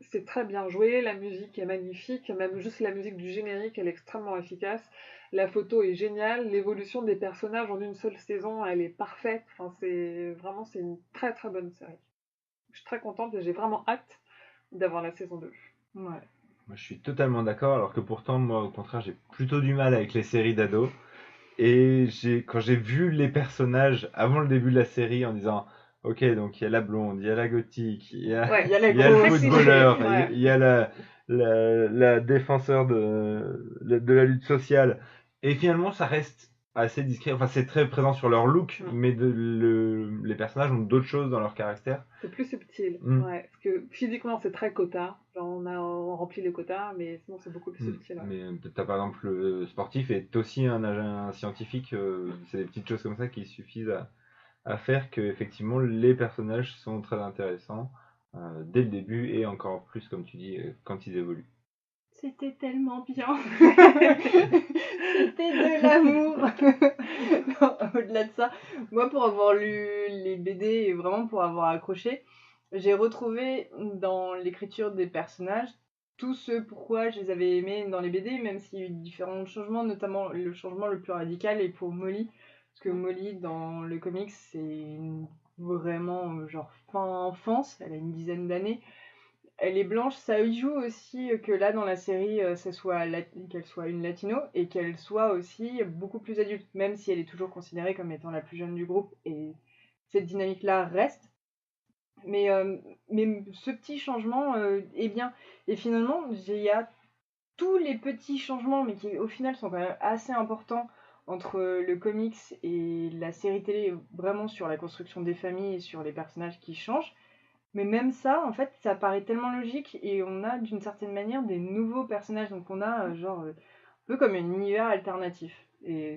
c'est très bien joué, la musique est magnifique, même juste la musique du générique, elle est extrêmement efficace. La photo est géniale, l'évolution des personnages en une seule saison, elle est parfaite. Enfin, c'est une très très bonne série. Je suis très contente et j'ai vraiment hâte d'avoir la saison 2. Ouais. Moi, je suis totalement d'accord, alors que pourtant, moi, au contraire, j'ai plutôt du mal avec les séries d'ados. Et quand j'ai vu les personnages avant le début de la série en disant ok, donc il y a la blonde, il y a la gothique, il y a le footballeur, ouais. il y a la défenseur de la lutte sociale. Et finalement, ça reste assez discret. Enfin, c'est très présent sur leur look, mais les personnages ont d'autres choses dans leur caractère. C'est plus subtil. Ouais, parce que physiquement, c'est très quota. Genre, on remplit les quotas, mais sinon, c'est beaucoup plus subtil. Ouais. Mais t'as par exemple le sportif est aussi un scientifique. C'est des petites choses comme ça qui suffisent à faire que effectivement les personnages sont très intéressants dès le début et encore plus, comme tu dis, quand ils évoluent. C'était tellement bien. C'était de l'amour. Non, au-delà de ça, moi pour avoir lu les BD et vraiment pour avoir accroché, j'ai retrouvé dans l'écriture des personnages tout ce pourquoi je les avais aimés dans les BD, même s'il y a eu différents changements, notamment le changement le plus radical est pour Molly. Parce que Molly, dans le comics, c'est vraiment genre fin enfance, elle a une dizaine d'années. Elle est blanche, ça y joue aussi que là dans la série, qu'elle soit une latino et qu'elle soit aussi beaucoup plus adulte, même si elle est toujours considérée comme étant la plus jeune du groupe, et cette dynamique-là reste. Mais ce petit changement est bien. Et finalement, il y a tous les petits changements, mais qui au final sont quand même assez importants entre le comics et la série télé, vraiment sur la construction des familles et sur les personnages qui changent. Mais même ça, en fait, ça paraît tellement logique et on a d'une certaine manière des nouveaux personnages. Donc on a un peu comme un univers alternatif. Et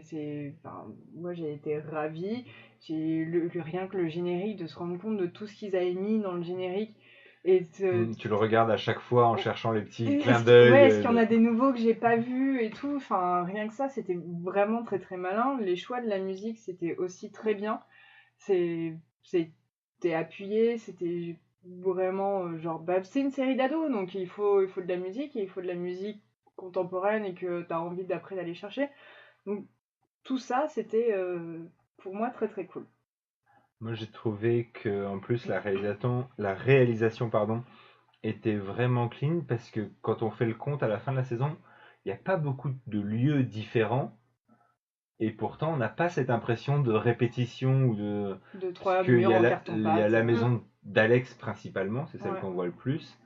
moi j'ai été ravie. J'ai rien que le générique, de se rendre compte de tout ce qu'ils avaient mis dans le générique. Et tu le regardes à chaque fois en cherchant les petits clins d'œil. Ouais, est-ce qu'il y en a des nouveaux que j'ai pas vus et tout. Enfin, rien que ça, c'était vraiment très très malin. Les choix de la musique, c'était aussi très bien. C'était appuyé, c'était vraiment c'est une série d'ados, donc il faut de la musique, et il faut de la musique contemporaine et que t'as envie d'après d'aller chercher. Donc tout ça, c'était pour moi très très cool. Moi j'ai trouvé que en plus la réalisation était vraiment clean, parce que quand on fait le compte à la fin de la saison, il n'y a pas beaucoup de lieux différents. Et pourtant, on n'a pas cette impression de répétition ou de trois murs en carton-pâte. Il y a la maison d'Alex principalement, c'est celle qu'on voit le plus.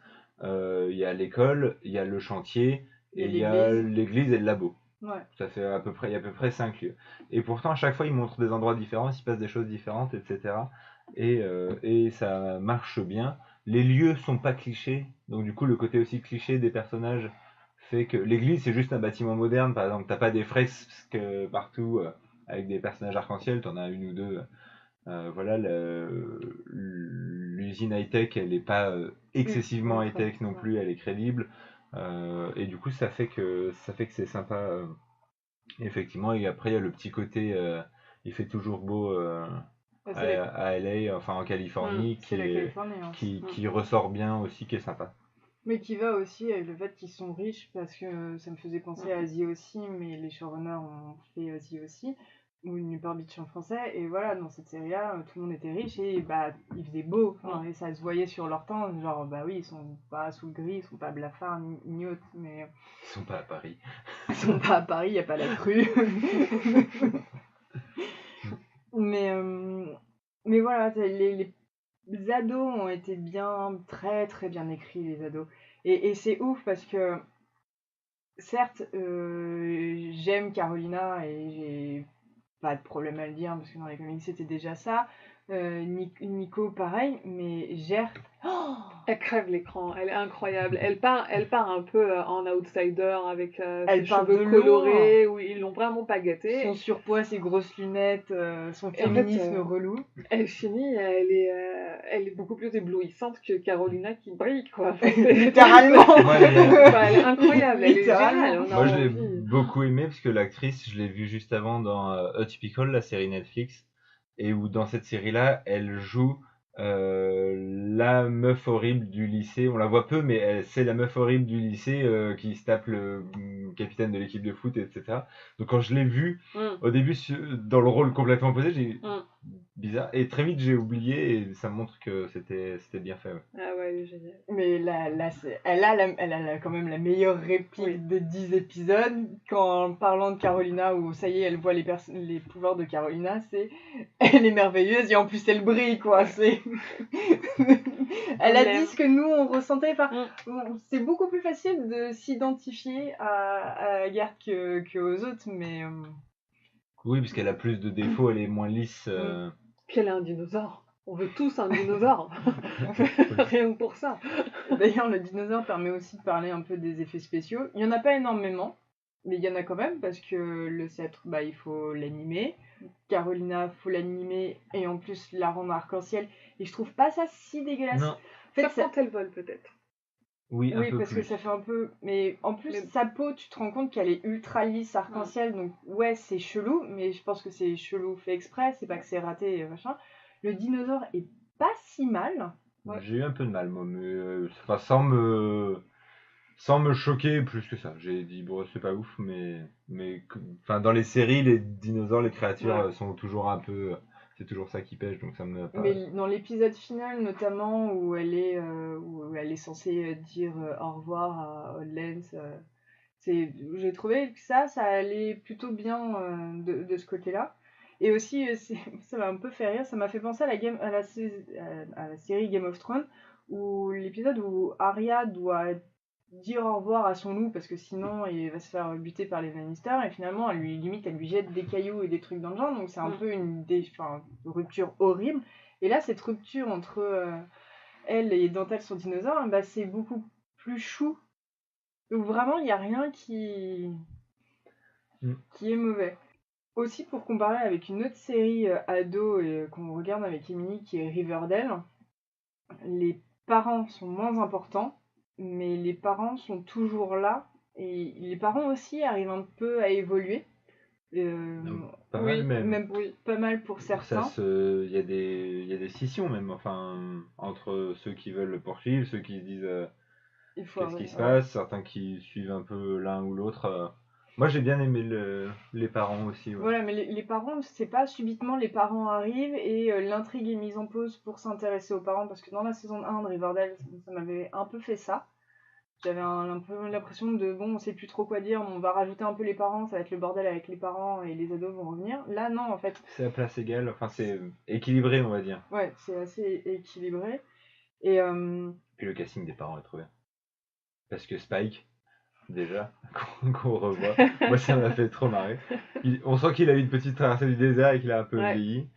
Il y a l'école, il y a le chantier, et il y a l'église et le labo. Ouais. Ça fait il y a à peu près 5 lieux. Et pourtant, à chaque fois, ils montrent des endroits différents, il se passe des choses différentes, etc. Et ça marche bien. Les lieux sont pas clichés, donc du coup, le côté aussi cliché des personnages fait que l'église, c'est juste un bâtiment moderne. Par exemple, t'as pas des fresques partout avec des personnages arc-en-ciel, t'en as une ou deux. Voilà, l'usine high-tech, elle est pas excessivement high-tech non plus, elle est crédible. Et du coup, ça fait que c'est sympa, effectivement. Et après, il y a le petit côté il fait toujours beau Bah, c'est la- à LA, enfin en Californie, c'est la Californie, hein. qui ressort bien aussi, qui est sympa. Mais qui va aussi avec le fait qu'ils sont riches, parce que ça me faisait penser à The aussi, mais les showrunners ont fait The aussi, ou Newport Beach en français, et voilà, dans cette série-là, tout le monde était riche, et bah, il faisait beau, enfin, et ça se voyait sur leur temps, genre, bah oui, ils sont pas sous le gris, ils sont pas blafards, ni autres, mais Ils sont pas à Paris. ils sont pas à Paris, y a pas la crue. mais, euh, mais voilà, les ados ont été bien, très très bien écrits, les ados. Et c'est ouf parce que, certes, j'aime Carolina et j'ai pas de problème à le dire parce que dans les comics c'était déjà ça. Nico, pareil, mais Gert. Oh, Elle crève l'écran, elle est incroyable. Elle part un peu en outsider avec Elle ses part cheveux de loin. colorés, où ils l'ont vraiment pas gâtée. son surpoids, ses grosses lunettes, son Et en fait, féminisme relou. Elle finit, elle est beaucoup plus éblouissante que Carolina qui brille, quoi. Enfin, Littéralement. Moi, elle est- Enfin, elle est incroyable, elle est Littéralement. géniale. On a Moi, je l'ai envie. beaucoup aimé parce que l'actrice, je l'ai vue juste avant dans Atypical, la série Netflix, et où dans cette série-là, elle joue la meuf horrible du lycée. On la voit peu, mais c'est la meuf horrible du lycée qui se tape le capitaine de l'équipe de foot, etc. Donc quand je l'ai vue, au début, dans le rôle complètement opposé, j'ai bizarre. Et très vite, j'ai oublié, et ça montre que c'était bien fait. Ouais. Ah ouais, elle est géniale. Mais elle a quand même la meilleure réplique de 10 épisodes. Quand, en parlant de Carolina, où ça y est, elle voit les pouvoirs de Carolina, c'est elle est merveilleuse et en plus elle brille, quoi. C'est elle a dit ce que nous on ressentait. Enfin, bon, c'est beaucoup plus facile de s'identifier à Gert que aux autres, mais Oui, parce qu'elle a plus de défauts, elle est moins lisse. Puis elle est un dinosaure. On veut tous un dinosaure. Rien que pour ça. D'ailleurs, le dinosaure permet aussi de parler un peu des effets spéciaux. Il n'y en a pas énormément, mais il y en a quand même parce que le sceptre, bah, il faut l'animer. Carolina, faut l'animer et en plus la rendre arc-en-ciel. Et je trouve pas ça si dégueulasse. Non. En fait, Sauf quand elle vole, peut-être. Oui, un oui, peu parce plus. que ça fait un peu. Mais en plus, Mais- sa peau, tu te rends compte qu'elle est ultra lisse arc-en-ciel. Donc, ouais, c'est chelou, mais je pense que c'est chelou fait exprès. C'est pas que c'est raté, machin. Le dinosaure est pas si mal. Ouais. J'ai eu un peu de mal, moi, mais enfin, sans me choquer plus que ça. J'ai dit, bon, c'est pas ouf, enfin, dans les séries, les dinosaures, les créatures sont toujours un peu. C'est toujours ça qui pêche, donc ça me. Mais dans l'épisode final, notamment, où elle est censée dire au revoir à Oddlands, j'ai trouvé que ça allait plutôt bien de ce côté-là. Et aussi, ça m'a un peu fait rire, ça m'a fait penser à à la série Game of Thrones, où l'épisode où Arya doit dire au revoir à son loup parce que sinon il va se faire buter par les Lannister et finalement elle lui jette des cailloux et des trucs dans le genre, donc c'est un peu une rupture horrible. Et là, cette rupture entre elle et Dantel son dinosaure, bah, c'est beaucoup plus chou. Donc vraiment, il n'y a rien qui est mauvais. Aussi, pour comparer avec une autre série ado qu'on regarde avec Emily, qui est Riverdale, les parents sont moins importants, mais les parents sont toujours là. Et les parents aussi arrivent un peu à évoluer. Pas mal même. Pas mal pour certains. Il y a des scissions même, enfin, entre ceux qui veulent le poursuivre, ceux qui se disent qu'est-ce qui se passe, certains qui suivent un peu l'un ou l'autre. Moi j'ai bien aimé les parents aussi. Ouais. Voilà, mais les parents, c'est pas subitement les parents arrivent et l'intrigue est mise en pause pour s'intéresser aux parents, parce que dans la saison 1 de Riverdale, ça m'avait un peu fait ça. J'avais un peu l'impression de bon, on sait plus trop quoi dire, on va rajouter un peu les parents, ça va être le bordel avec les parents et les ados vont revenir. Là, non, en fait. C'est à place égale, enfin c'est équilibré, on va dire. Ouais, c'est assez équilibré. Et puis le casting des parents est trop bien. Parce que Spike, déjà, qu'on revoit, moi ça m'a fait trop marrer. On sent qu'il a eu une petite traversée du désert et qu'il a un peu vieilli.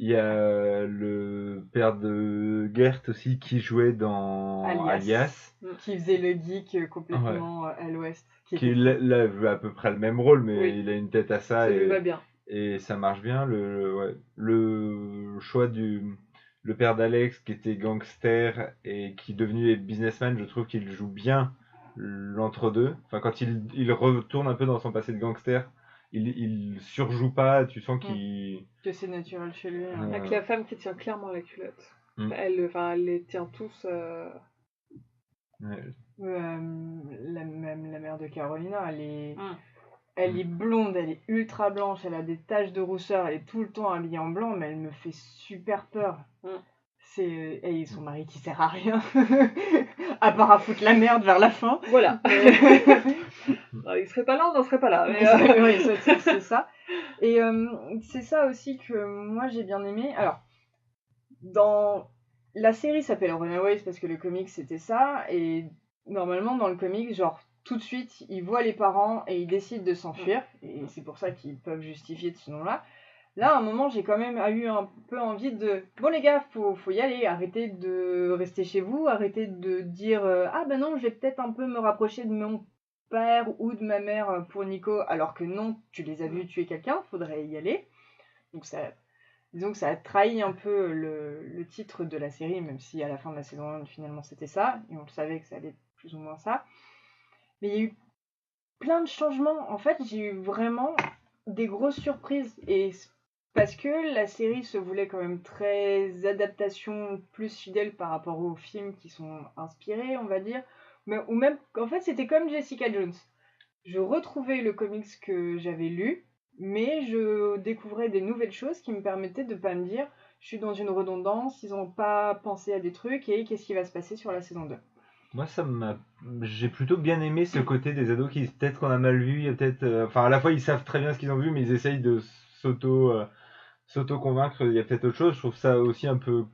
Il y a le père de Gert aussi qui jouait dans Alias. Qui faisait le geek complètement à l'ouest. Qui a à peu près le même rôle, mais il a une tête à ça. Ça lui va bien. Et ça marche bien. Le choix le père d'Alex qui était gangster et qui est devenu businessman, je trouve qu'il joue bien l'entre-deux. Enfin, quand il retourne un peu dans son passé de gangster il surjoue pas, tu sens qu'il... Que c'est naturel chez lui. Hein. Avec la femme qui tient clairement la culotte. Mm. Elle les tient tous. Ouais. Même la mère de Carolina, Mm. elle est blonde, elle est ultra blanche, elle a des taches de rousseur, elle est tout le temps habillée en blanc, mais elle me fait super peur. Mm. Et son mari qui sert à rien, à part à foutre la merde vers la fin. Voilà. Non, il serait pas là, on n'en serait pas là. Mais, Oui, c'est ça. Et c'est ça aussi que moi j'ai bien aimé. Alors, dans la série s'appelle Runaways parce que le comic c'était ça, et normalement dans le comic, genre tout de suite ils voient les parents et ils décident de s'enfuir, et c'est pour ça qu'ils peuvent justifier de ce nom-là. Là, à un moment, j'ai quand même eu un peu envie de... Bon les gars, faut y aller, arrêtez de rester chez vous, arrêtez de dire ah ben non, je vais peut-être un peu me rapprocher de mon père ou de ma mère pour Nico, alors que non, tu les as vus tuer quelqu'un, faudrait y aller. Donc ça, disons que ça a trahi un peu le titre de la série, même si à la fin de la saison 1, finalement c'était ça, et on le savait que ça allait être plus ou moins ça. Mais il y a eu plein de changements. En fait, j'ai eu vraiment des grosses surprises, et parce que la série se voulait quand même très adaptation plus fidèle par rapport aux films qui sont inspirés, on va dire. Ou même, en fait, c'était comme Jessica Jones. Je retrouvais le comics que j'avais lu, mais je découvrais des nouvelles choses qui me permettaient de pas me dire je suis dans une redondance, ils ont pas pensé à des trucs et qu'est-ce qui va se passer sur la saison 2. Moi, j'ai plutôt bien aimé ce côté des ados qui, peut-être qu'on a mal vu, et peut-être, enfin, à la fois ils savent très bien ce qu'ils ont vu, mais ils essayent de s'auto-convaincre, il y a peut-être autre chose. Je trouve ça aussi un peu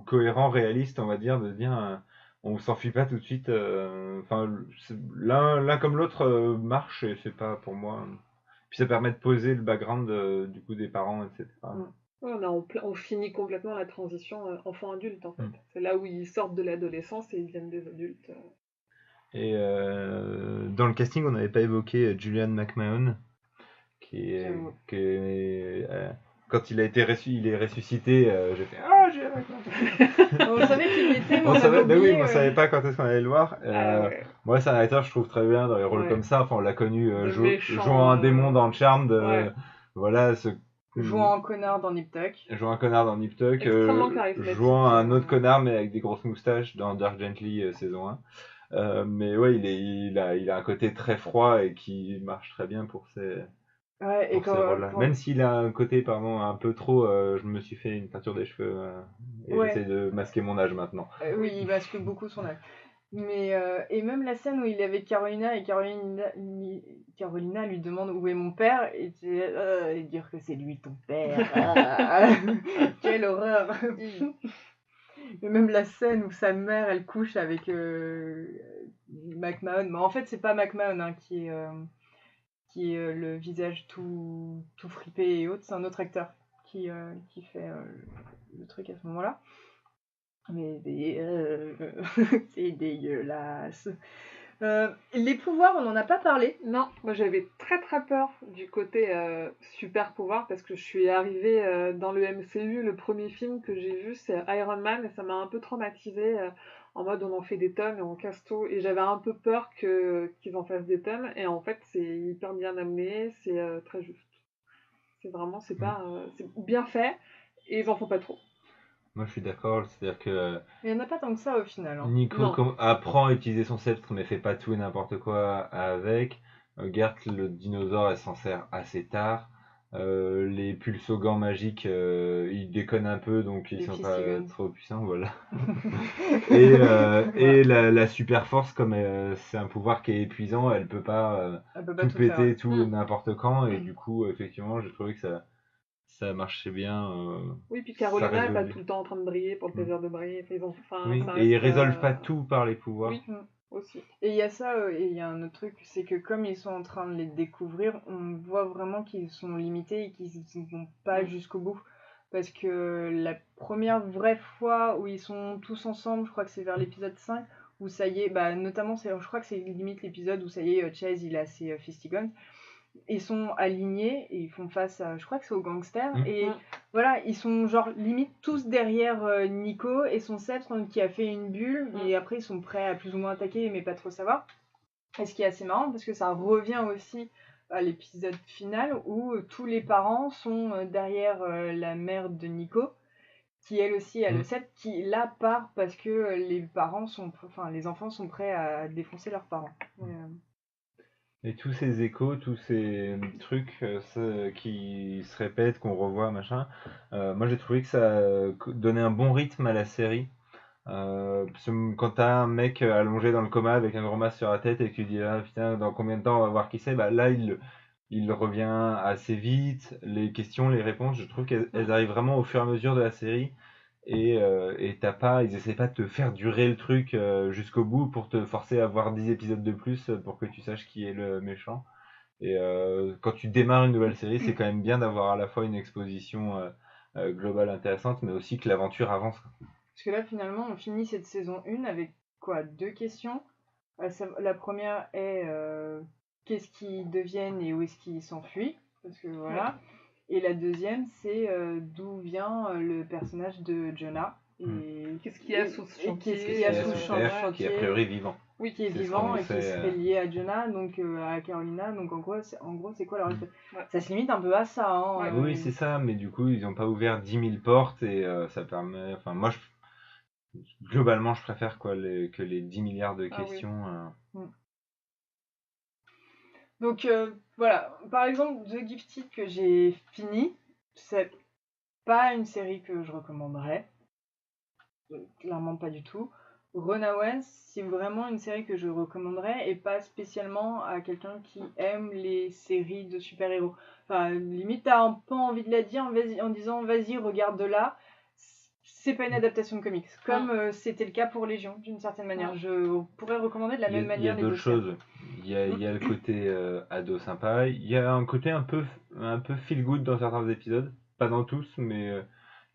cohérent, réaliste, on va dire, de se dire, on s'enfuit pas tout de suite. Enfin, l'un comme l'autre marche, et c'est pas pour moi. Puis ça permet de poser le background du coup des parents, etc. Ouais, on finit complètement la transition enfant-adulte en fait. Mm. C'est là où ils sortent de l'adolescence et ils deviennent des adultes. Et dans le casting, on n'avait pas évoqué Julian McMahon, qui est, quand il est ressuscité, j'ai fait Julian McMahon. On savait qu'il était, mais On on savait, avait oublié. oui, on savait pas quand est-ce qu'on allait le voir. Ouais. Moi, c'est un acteur, je trouve très bien dans les rôles Ouais. comme ça. Enfin, on l'a connu De méchant, jouant un démon dans Charmed. ouais. Voilà, Jouant en connard dans Nip Tuck. jouant un connard dans Nip Tuck. Extrêmement charismatique. Jouant un autre connard, mais avec des grosses moustaches dans Dark Gently saison 1. Mais ouais, il a un côté très froid et qui marche très bien pour ces rôles-là. Même s'il a un côté, pardon, un peu trop, je me suis fait une teinture des cheveux et j'essaie de masquer mon âge maintenant. Oui, il masque beaucoup son âge. Mais, et même la scène où il est avec Carolina et Carolina lui demande où est mon père et dire que c'est lui ton père. Quelle horreur. Et même la scène où sa mère elle couche avec McMahon. Mais en fait c'est pas McMahon hein, qui est le visage tout fripé et autres, c'est un autre acteur qui fait le truc à ce moment-là. Mais c'est dégueulasse. Les pouvoirs, on n'en a pas parlé. Non, moi j'avais très très peur du côté super pouvoir parce que je suis arrivée dans le MCU, le premier film que j'ai vu c'est Iron Man et ça m'a un peu traumatisée en mode on en fait des tonnes et on casse tout et j'avais un peu peur qu'ils en fassent des tonnes et en fait c'est hyper bien amené, c'est très juste. C'est vraiment, c'est bien fait et ils en font pas trop. Moi, je suis d'accord, c'est-à-dire que Il n'y en a pas tant que ça au final. Hein. Nico apprend à utiliser son sceptre, mais fait pas tout et n'importe quoi avec. Gert, le dinosaure, elle s'en sert assez tard. Les pulsogans magiques, ils déconnent un peu, donc ils sont pas trop puissants, voilà. Et la super force, comme c'est un pouvoir qui est épuisant, elle peut pas tout péter, tout n'importe quand, et du coup, effectivement, j'ai trouvé que ça marchait bien. Oui, puis Carolina n'est pas tout le temps en train de briller pour le plaisir de briller. Et ils résolvent pas tout par les pouvoirs. Oui, aussi. Et il y a ça, et il y a un autre truc, c'est que comme ils sont en train de les découvrir, on voit vraiment qu'ils sont limités et qu'ils ne vont pas jusqu'au bout. Parce que la première vraie fois où ils sont tous ensemble, je crois que c'est vers l'épisode 5, où ça y est, bah, notamment, je crois que c'est limite l'épisode où ça y est, Chase il a ses Fisty Guns. Ils sont alignés et ils font face à, je crois que c'est aux gangsters et voilà, ils sont genre limite tous derrière Nico et son sceptre qui a fait une bulle et après ils sont prêts à plus ou moins attaquer mais pas trop savoir. Et ce qui est assez marrant parce que ça revient aussi à l'épisode final où tous les parents sont derrière la mère de Nico, qui elle aussi a le 7, qui là part parce que les enfants sont prêts à défoncer leurs parents. Et tous ces échos, tous ces trucs qui se répètent, qu'on revoit, machin, moi j'ai trouvé que ça donnait un bon rythme à la série. Parce que quand t'as un mec allongé dans le coma avec un gros masque sur la tête et que tu dis ah putain dans combien de temps on va voir qui c'est, bah là il revient assez vite, les questions, les réponses, je trouve qu'elles arrivent vraiment au fur et à mesure de la série et ils essaient pas de te faire durer le truc jusqu'au bout pour te forcer à voir 10 épisodes de plus pour que tu saches qui est le méchant. Et quand tu démarres une nouvelle série, c'est quand même bien d'avoir à la fois une exposition globale intéressante, mais aussi que l'aventure avance. Parce que là, finalement, on finit cette saison 1 avec quoi 2 questions. La première est qu'est-ce qu'ils deviennent et où est-ce qu'ils s'enfuient. Parce que voilà. Et la deuxième, c'est d'où vient le personnage de Jonah. Et qu'est-ce qu'il y a sous ce chantier, qu'est-ce qu'il y a sous ce chantier, qui est a priori vivant. Oui, qui est vivant et qui serait lié à Jonah, donc à Carolina. Donc en gros, c'est quoi leur histoire ? Ça se limite un peu à ça. Hein, Oui, c'est ça, mais du coup, ils n'ont pas ouvert 10 000 portes et ça permet. Enfin, moi, globalement, je préfère que les 10 milliards de questions. Donc voilà, par exemple, The Gifted que j'ai fini, c'est pas une série que je recommanderais. Clairement pas du tout. Runaways, c'est vraiment une série que je recommanderais et pas spécialement à quelqu'un qui aime les séries de super-héros. Enfin, limite, t'as un peu envie de la dire en disant vas-y, regarde-la. C'est pas une adaptation de comics, comme c'était le cas pour Légion, d'une certaine manière. Je pourrais recommander de la même manière les deux. Il y a d'autres choses. Il y a le côté ado sympa. Il y a un côté un peu feel good dans certains épisodes. Pas dans tous, mais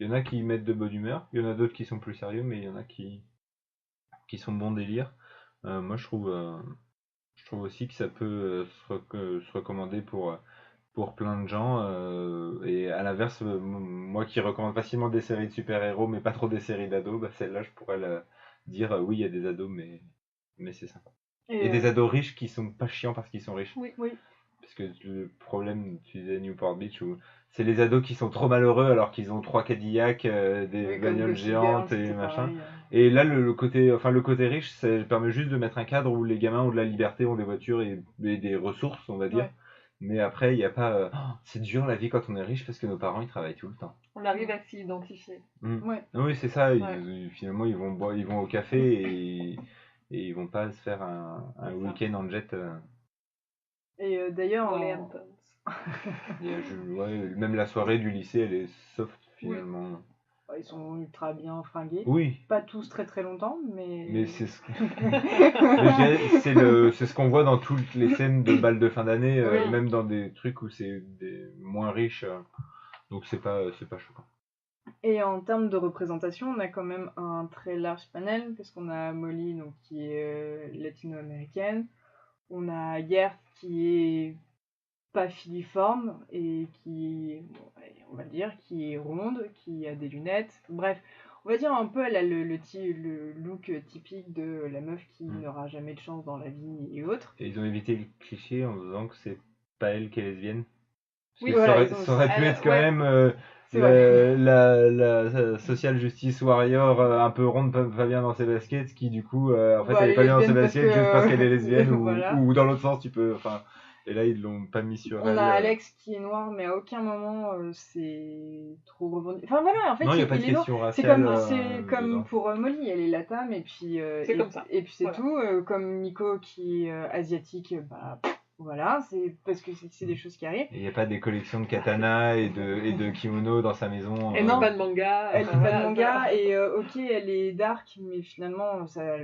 il y en a qui mettent de bonne humeur. Il y en a d'autres qui sont plus sérieux, mais il y en a qui sont bon délire. Moi, je trouve aussi que ça peut se recommander pour plein de gens. Et à l'inverse, moi qui recommande facilement des séries de super-héros, mais pas trop des séries d'ados, bah celle-là, je pourrais dire oui, il y a des ados, mais c'est sympa. Et des ados riches qui sont pas chiants parce qu'ils sont riches. Oui. Parce que le problème, tu disais Newport Beach, où c'est les ados qui sont trop malheureux alors qu'ils ont 3 Cadillacs, des bagnoles géantes et machin. Pareil. Et là, le côté riche, ça permet juste de mettre un cadre où les gamins ont de la liberté, ont des voitures et des ressources, on va dire. Ouais. Mais après, il n'y a pas. C'est dur la vie quand on est riche parce que nos parents ils travaillent tout le temps. On arrive à s'y identifier. Ouais. Oui, c'est ça. Finalement, ils vont au café et ils vont pas se faire un week-end en jet. Et d'ailleurs, Dans les Hamptons. Même la soirée du lycée, elle est soft finalement. Ils sont ultra bien fringués. Oui. Pas tous très très longtemps, mais. Mais c'est ce c'est ce qu'on voit dans toutes les scènes de bal de fin d'année, même dans des trucs où c'est des moins riches. Donc c'est pas choquant. Et en termes de représentation, on a quand même un très large panel, parce qu'on a Molly, donc, qui est latino-américaine. On a Gert, qui est pas filiforme, et on va dire, qui est ronde, qui a des lunettes. Bref, on va dire un peu, elle a le look typique de la meuf qui n'aura jamais de chance dans la vie et autres. Et ils ont évité le cliché en disant que c'est pas elle qui est lesbienne. Oui, ça aurait pu être quand même la social justice warrior un peu ronde, pas bien dans ses baskets, qui du coup en fait elle est pas bien dans ses baskets juste parce qu'elle est lesbienne ou dans l'autre sens tu peux. Enfin, et là ils l'ont pas mis sur elle. On a Alex qui est noir, mais à aucun moment c'est trop revendiqué. Enfin voilà, en fait non, il n'y a pas de question raciale. C'est comme pour Molly, elle est latam et puis c'est comme ça. Et puis c'est tout. Comme Nico qui est asiatique, bah voilà, c'est parce que c'est des choses qui arrivent. Il n'y a pas des collections de katana et de kimono dans sa maison. Elle lit pas de manga. Elle lit pas de manga et ok, elle est dark, mais finalement ça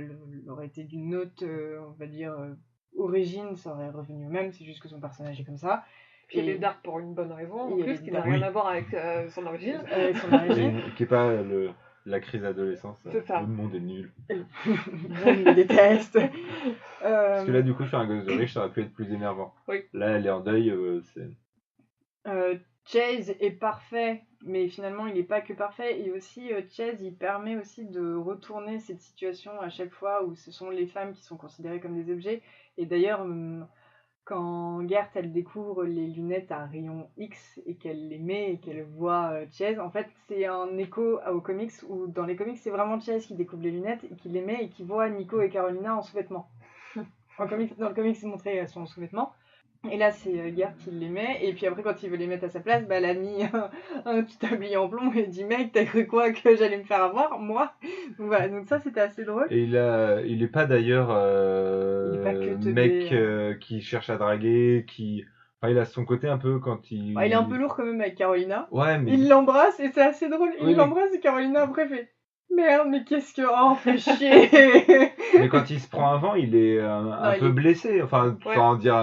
aurait été d'une autre, on va dire, origine, ça aurait revenu au même, c'est juste que son personnage est comme ça. Puis elle est dark pour une bonne raison, en plus, qui n'a rien à voir avec son origine. Qui n'est pas la crise d'adolescence. C'est ça. Le monde est nul. Le monde me déteste. Parce que là, du coup, sur un gosse de riche, ça aurait pu être plus énervant. Oui. Là, elle est en deuil. Chase est parfait, mais finalement, il n'est pas que parfait. Et aussi, Chase, il permet aussi de retourner cette situation à chaque fois où ce sont les femmes qui sont considérées comme des objets. Et d'ailleurs, quand Gert elle découvre les lunettes à rayon X et qu'elle les met et qu'elle voit Chase, en fait c'est un écho aux comics où dans les comics c'est vraiment Chase qui découvre les lunettes et qui les met et qui voit Nico et Carolina en sous-vêtements. Dans le comics c'est montré elles sont en sous-vêtements. Et là, c'est Gert qui les met, et puis après, quand il veut les mettre à sa place, elle a mis un petit tablier en plomb et dit mec, t'as cru quoi que j'allais me faire avoir, moi? Donc voilà, donc ça c'était assez drôle. Et il est pas d'ailleurs Il est pas que teubé, mec qui cherche à draguer, enfin, il a son côté un peu quand il. Il est un peu lourd quand même avec Carolina. Ouais, mais. Il l'embrasse et c'est assez drôle. Oui, Il l'embrasse et Carolina après fait merde, mais qu'est-ce que. Oh, fais chier! Mais quand il se prend un vent, il est un peu blessé. Enfin, sans dire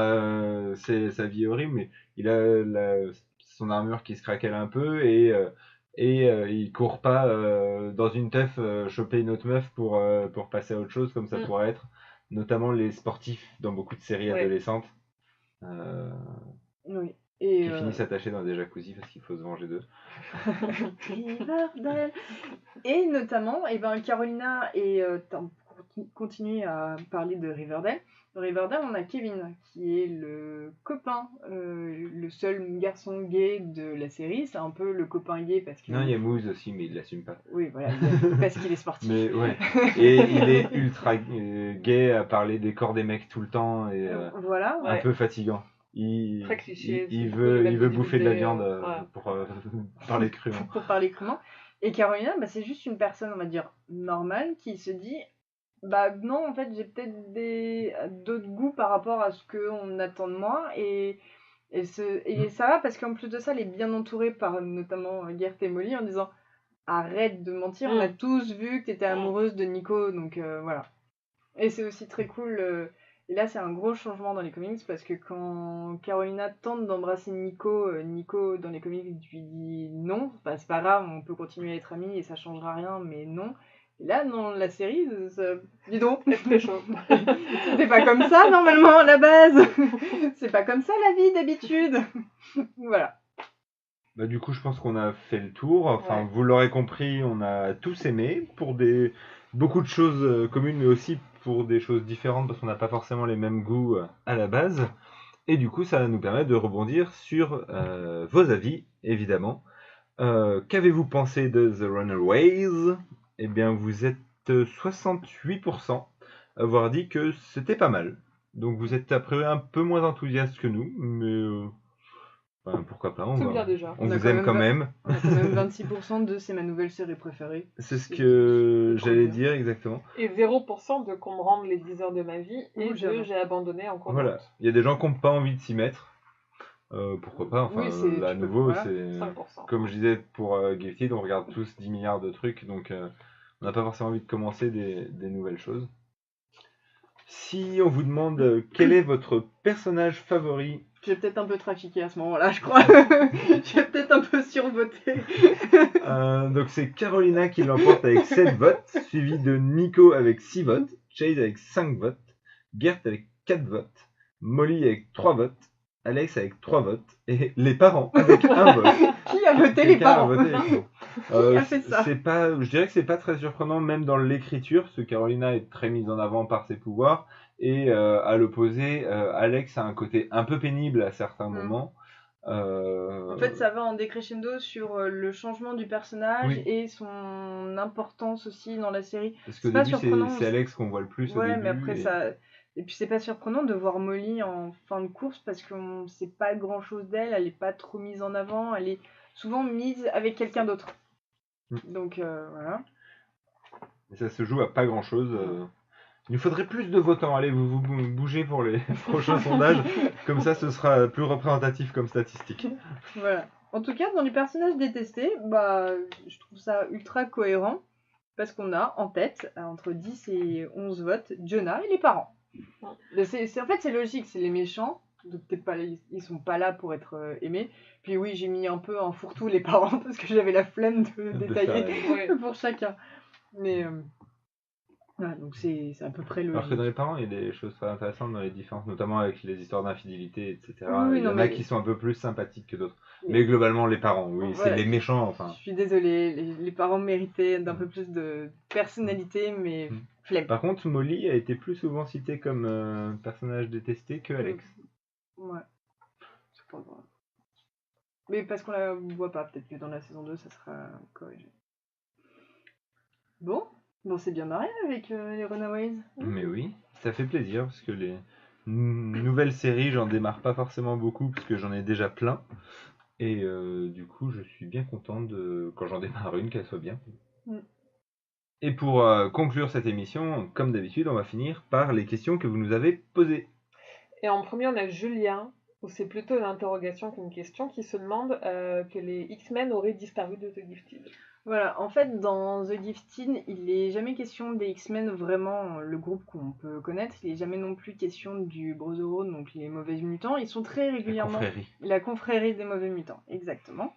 sa vie est horrible, mais il a son armure qui se craquelle un peu et il court pas dans une teuf choper une autre meuf pour passer à autre chose comme ça pourrait être. Notamment les sportifs dans beaucoup de séries adolescentes. Oui. Qui finissent attachés dans des jacuzzis parce qu'il faut se venger d'eux. Et notamment, Carolina continue à parler de Riverdale. Dans Riverdale, on a Kevin, qui est le copain, le seul garçon gay de la série. C'est un peu le copain gay parce que... Non, il y a Moose aussi, mais il l'assume pas. Oui, voilà, parce qu'il est sportif. Mais ouais. Et il est ultra gay à parler des corps des mecs tout le temps et voilà. Un peu fatigant. Très cliché. Il veut bouffer de la viande pour parler crûment. Pour parler crûment. Et Carolina, c'est juste une personne, on va dire, normale qui se dit non, en fait, j'ai peut-être d'autres goûts par rapport à ce qu'on attend de moi. Et ça va parce qu'en plus de ça, elle est bien entourée par notamment Gert et Molly en disant arrête de mentir, on a tous vu que t'étais amoureuse de Nico, donc voilà. Et c'est aussi très cool. Et là, c'est un gros changement dans les comics parce que quand Carolina tente d'embrasser Nico, Nico dans les comics lui dit non, c'est pas grave, on peut continuer à être amis et ça changera rien, mais non. Et là, dans la série, dis donc, c'était chaud. C'était pas comme ça normalement à la base. C'est pas comme ça la vie d'habitude. Voilà. Du coup, je pense qu'on a fait le tour. Enfin, vous l'aurez compris, on a tous aimé pour beaucoup de choses communes, mais aussi pour des choses différentes parce qu'on n'a pas forcément les mêmes goûts à la base. Et du coup, ça va nous permettre de rebondir sur vos avis, évidemment. Qu'avez-vous pensé de The Runaways ? Eh bien, vous êtes 68% à avoir dit que c'était pas mal. Donc, vous êtes après un peu moins enthousiaste que nous, mais pourquoi pas, on vous aime quand même. On a quand même 26% de c'est ma nouvelle série préférée. C'est ce que j'allais dire, exactement. Et 0% de qu'on me rende les 10 heures de ma vie et j'ai abandonné en cours de route. Il y a des gens qui n'ont pas envie de s'y mettre. Pourquoi pas, enfin, à nouveau, c'est 5%. Comme je disais pour Gifted, on regarde tous 10 milliards de trucs, donc on n'a pas forcément envie de commencer des nouvelles choses. Si on vous demande quel est votre personnage favori... J'ai peut-être un peu trafiqué à ce moment-là, je crois. J'ai peut-être un peu survoté. Donc c'est Carolina qui l'emporte avec 7 votes, suivi de Nico avec 6 votes, Chase avec 5 votes, Gert avec 4 votes, Molly avec 3 votes, Alex avec 3 votes, et les parents avec 1 vote. Qui a voté les parents? Qui a fait ça? Je dirais que c'est pas très surprenant, même dans l'écriture, parce que Carolina est très mise en avant par ses pouvoirs, et à l'opposé, Alex a un côté un peu pénible à certains moments. En fait, ça va en décrescendo sur le changement du personnage et son importance aussi dans la série. Parce qu'au début, c'est Alex qu'on voit le plus au début. Mais après, ça... Et puis c'est pas surprenant de voir Molly en fin de course parce qu'on sait pas grand chose d'elle, elle est pas trop mise en avant, elle est souvent mise avec quelqu'un d'autre. Donc voilà. Et ça se joue à pas grand chose. Il nous faudrait plus de votants, allez vous bougez pour les prochains sondages, comme ça ce sera plus représentatif comme statistique. Voilà. En tout cas, dans les personnages détestés, je trouve ça ultra cohérent parce qu'on a en tête, entre 10 et 11 votes, Jonah et les parents. En fait, c'est logique, c'est les méchants, donc ils sont pas là pour être aimés. Puis oui, j'ai mis un peu un fourre-tout les parents parce que j'avais la flemme de détailler pour chacun. Mais voilà, donc c'est à peu près logique. Alors que dans les parents, il y a des choses très intéressantes dans les différences, notamment avec les histoires d'infidélité, etc. Oui, il y en a qui sont un peu plus sympathiques que d'autres. Mais globalement, les parents, c'est les méchants, enfin. Je suis désolée, les parents méritaient d'un peu plus de personnalité, mais flemme. Par contre, Molly a été plus souvent citée comme personnage détesté que Alex. Ouais. C'est pas grave. Mais parce qu'on la voit pas, peut-être que dans la saison 2, ça sera corrigé. Bon, c'est bien marré avec les Runaways. Mais oui, ça fait plaisir parce que les nouvelles séries, j'en démarre pas forcément beaucoup parce que j'en ai déjà plein. Et du coup, je suis bien content de quand j'en démarre une qu'elle soit bien. Mm. Et pour conclure cette émission, comme d'habitude, on va finir par les questions que vous nous avez posées. Et en premier, on a Julien, où c'est plutôt une interrogation qu'une question, qui se demande que les X-Men auraient disparu de The Gifted. Voilà, en fait, dans The Gifted, il n'est jamais question des X-Men, vraiment le groupe qu'on peut connaître. Il n'est jamais non plus question du Brotherhood, donc les mauvais mutants. Ils sont très régulièrement. La confrérie des mauvais mutants, exactement.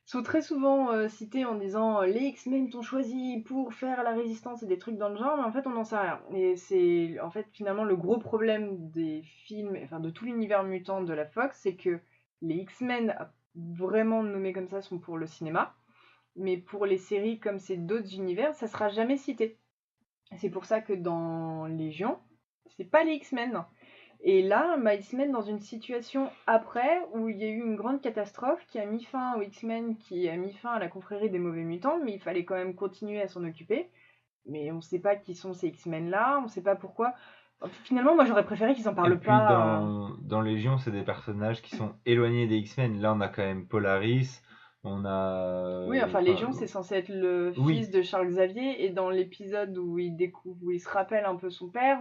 Ils sont très souvent cités en disant les X-Men t'ont choisi pour faire la résistance et des trucs dans le genre, mais en fait, on n'en sait rien. Et c'est en fait finalement le gros problème des films, enfin de tout l'univers mutant de la Fox, c'est que les X-Men, vraiment nommés comme ça, sont pour le cinéma. Mais pour les séries comme c'est d'autres univers, ça sera jamais cité. C'est pour ça que dans Légion, c'est pas les X-Men. Et là, ils se mettent dans une situation après où il y a eu une grande catastrophe qui a mis fin aux X-Men, qui a mis fin à la confrérie des mauvais mutants, mais il fallait quand même continuer à s'en occuper. Mais on sait pas qui sont ces X-Men-là, on sait pas pourquoi. Finalement, moi j'aurais préféré qu'ils en parlent Et puis pas. dans Légion, c'est des personnages qui sont éloignés des X-Men. Là, on a quand même Polaris, on a... Oui, enfin, Légion, c'est censé être le fils de Charles Xavier, et dans l'épisode où il se rappelle un peu son père,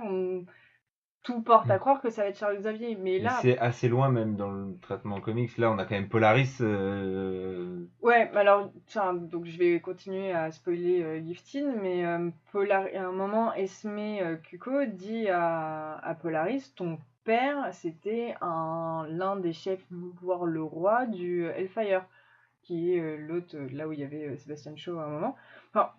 tout porte à croire que ça va être Charles Xavier. Mais Mais là, c'est assez loin même dans le traitement comics. Là, on a quand même Polaris. ouais, mais alors, tiens, donc je vais continuer à spoiler Gifted, mais à un moment, Esme Kuko dit à Polaris, ton père, c'était l'un des chefs, voire le roi du Hellfire, qui est l'autre, là où il y avait Sebastian Shaw à un moment. Enfin,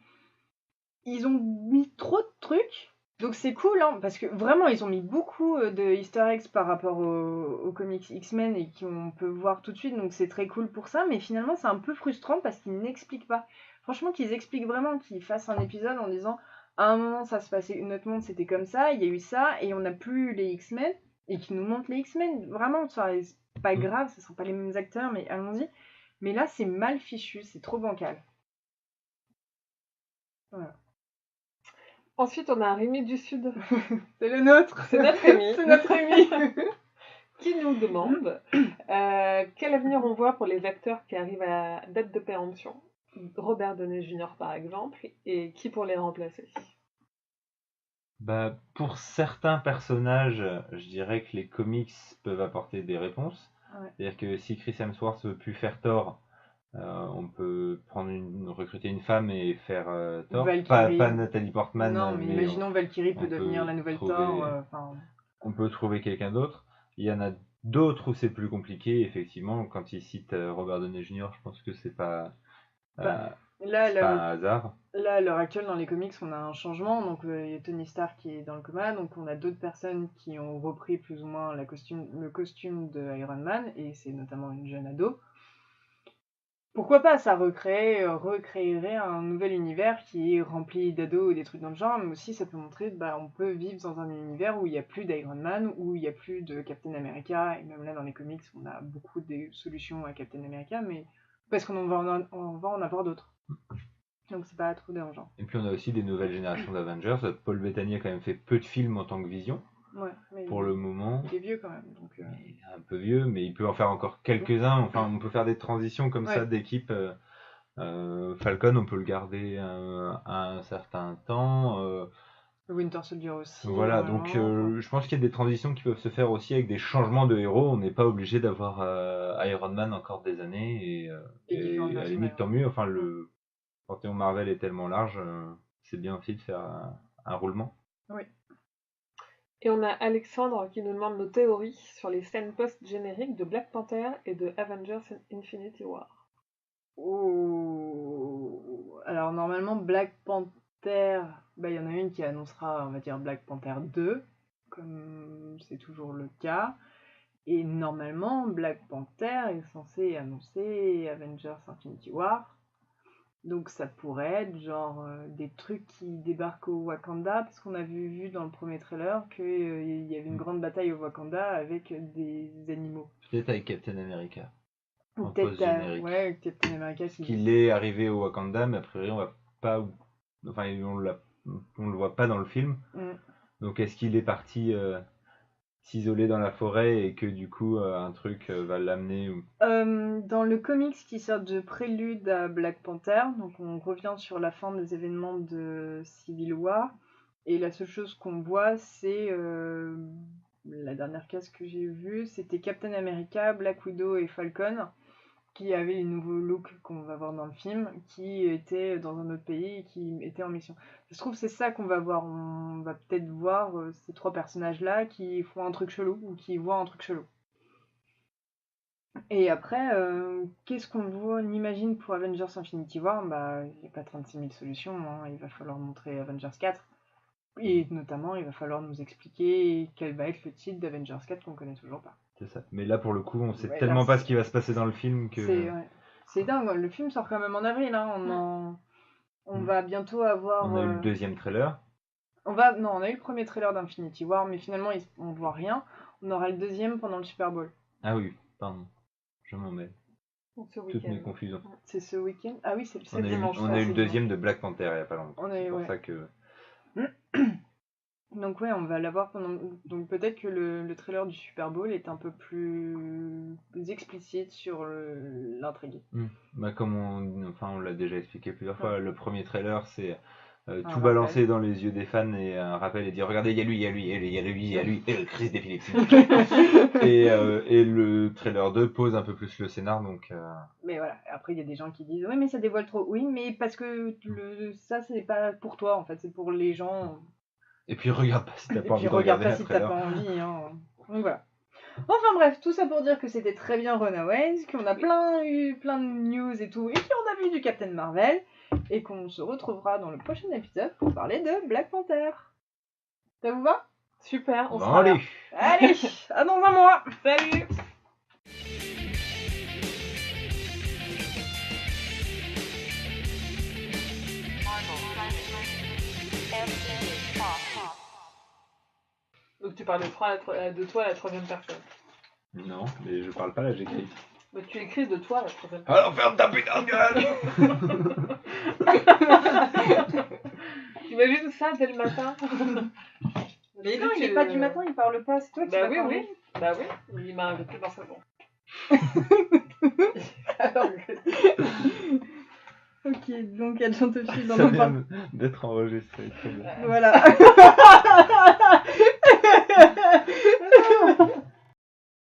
ils ont mis trop de trucs, donc c'est cool, hein, parce que vraiment, ils ont mis beaucoup de easter eggs par rapport aux comics X-Men et qu'on peut voir tout de suite, donc c'est très cool pour ça, mais finalement, c'est un peu frustrant parce qu'ils n'expliquent pas. Franchement, qu'ils expliquent vraiment, qu'ils fassent un épisode en disant à un moment, ça se passait, notre monde, c'était comme ça, il y a eu ça, et on n'a plus les X-Men, et qu'ils nous montrent les X-Men. Vraiment, ça, c'est pas grave, ce ne sont pas les mêmes acteurs, mais allons-y. Mais là, c'est mal fichu, c'est trop bancal. Voilà. Ensuite, on a Rémi du Sud. C'est le nôtre. C'est notre Rémi. C'est notre Rémi. Qui nous demande quel avenir on voit pour les acteurs qui arrivent à date de péremption. Robert Downey Jr. par exemple, et qui pour les remplacer. Bah, pour certains personnages, je dirais que les comics peuvent apporter des réponses. Ouais. C'est-à-dire que si Chris Hemsworth veut plus faire Thor, on peut recruter une femme et faire Thor. Pas Nathalie Portman. Non, mais imaginons Valkyrie peut devenir la nouvelle Thor. On peut trouver quelqu'un d'autre. Il y en a d'autres où c'est plus compliqué. Effectivement, quand il cite Robert Downey Jr., je pense que c'est pas pas un hasard. Là, à l'heure actuelle, dans les comics, on a un changement. Donc, il y a Tony Stark qui est dans le coma. Donc, on a d'autres personnes qui ont repris plus ou moins le costume de Iron Man. Et c'est notamment une jeune ado. Pourquoi pas, ça recréerait un nouvel univers qui est rempli d'ados et des trucs dans le genre, mais aussi ça peut montrer on peut vivre dans un univers où il n'y a plus d'Iron Man, où il n'y a plus de Captain America, et même là dans les comics on a beaucoup de solutions à Captain America, mais parce qu'on va en avoir d'autres. Donc c'est pas trop dérangeant. Et puis on a aussi des nouvelles générations d'Avengers. Paul Bettany a quand même fait peu de films en tant que Vision. Ouais, mais pour le moment. Il est vieux quand même. Donc, il est un peu vieux, mais il peut en faire encore quelques-uns. Enfin, on peut faire des transitions comme ça d'équipe. Falcon, on peut le garder un certain temps. Winter Soldier aussi. Voilà, donc je pense qu'il y a des transitions qui peuvent se faire aussi avec des changements de héros. On n'est pas obligé d'avoir Iron Man encore des années. Et à la limite, tant mieux. Enfin, le Panthéon Marvel est tellement large, c'est bien aussi de faire un roulement. Oui. Et on a Alexandre qui nous demande nos théories sur les scènes post-génériques de Black Panther et de Avengers Infinity War. Oh. Alors normalement Black Panther, il y en a une qui annoncera, on va dire Black Panther 2, comme c'est toujours le cas. Et normalement Black Panther est censé annoncer Avengers Infinity War. Donc ça pourrait être genre des trucs qui débarquent au Wakanda, parce qu'on a vu dans le premier trailer qu'il y avait une grande bataille au Wakanda avec des animaux. Peut-être avec Captain America. Ou En peut-être post-générique. ouais, Captain America qui... Qu'il est arrivé au Wakanda, mais a priori on va pas... Enfin, on le voit pas dans le film. Mm. Donc est-ce qu'il est parti s'isoler dans la forêt et que du coup un truc va l'amener ou... Dans le comics qui sert de prélude à Black Panther, donc on revient sur la fin des événements de Civil War, et la seule chose qu'on voit, c'est la dernière case que j'ai vue, c'était Captain America, Black Widow et Falcon, qui avaient les nouveaux looks qu'on va voir dans le film, qui étaient dans un autre pays et qui étaient en mission. Je trouve que c'est ça qu'on va voir. On va peut-être voir ces 3 personnages-là qui font un truc chelou ou qui voient un truc chelou. Et après, qu'est-ce qu'on voit, on imagine pour Avengers Infinity War? Bah, il n'y a pas 36 000 solutions, hein. Il va falloir montrer Avengers 4. Et notamment, il va falloir nous expliquer quel va être le titre d'Avengers 4 qu'on connaît toujours pas. C'est ça. Mais là pour le coup on sait Ouais, tellement là, pas ce qui va se passer dans le film que... C'est dingue, le film sort quand même en avril, hein. On va bientôt avoir... On a eu le deuxième trailer. On a eu le premier trailer d'Infinity War, mais finalement on voit rien. On aura le deuxième pendant le Super Bowl. Ah oui, pardon. Je m'en mêle. Ce Toutes mes week-end. confusions. C'est ce week-end? Ah oui, c'est le On a eu, dimanche. on a eu le deuxième de Black Panther il y a pas longtemps. C'est pour Ouais. ça que... Donc ouais, on va l'avoir pendant... Donc peut-être que le trailer du Super Bowl est un peu plus explicite sur l'intrigue. Bah comme on l'a déjà expliqué plusieurs fois, le premier trailer c'est tout rappel. balancer dans les yeux des fans et un rappel et dire regardez il y a lui, il y a lui, il y a lui, il y a lui, et crise d'épilepsie. et le trailer 2 pose un peu plus le scénar donc... Mais voilà, après il y a des gens qui disent oui mais ça dévoile trop. Oui mais parce que ça c'est pas pour toi en fait, c'est pour les gens... Et puis regarde pas si t'as Et pas envie puis de regarde regarder pas un si t'as trailer. pas envie. Hein. Donc voilà. Enfin bref, tout ça pour dire que c'était très bien Runaways, qu'on a eu plein de news et tout, et qu'on a vu du Captain Marvel, et qu'on se retrouvera dans le prochain épisode pour parler de Black Panther. Ça vous va? Super, on Bon, sera là. allez. Allez, à dans un mois. Salut. Donc tu parles de toi à la troisième personne. Non, mais je parle pas là, j'écris. Mais tu écris de toi à la troisième personne. Alors ferme ta putain de gueule. T'imagines ça dès le matin? Mais non, il est pas du matin, il parle pas, c'est toi qui Bah vas oui, parler. oui. Bah oui, il m'a invité dans sa banque. Ok, donc Agent of Shield dans Ça le vient d'être enregistré, très bien. Voilà.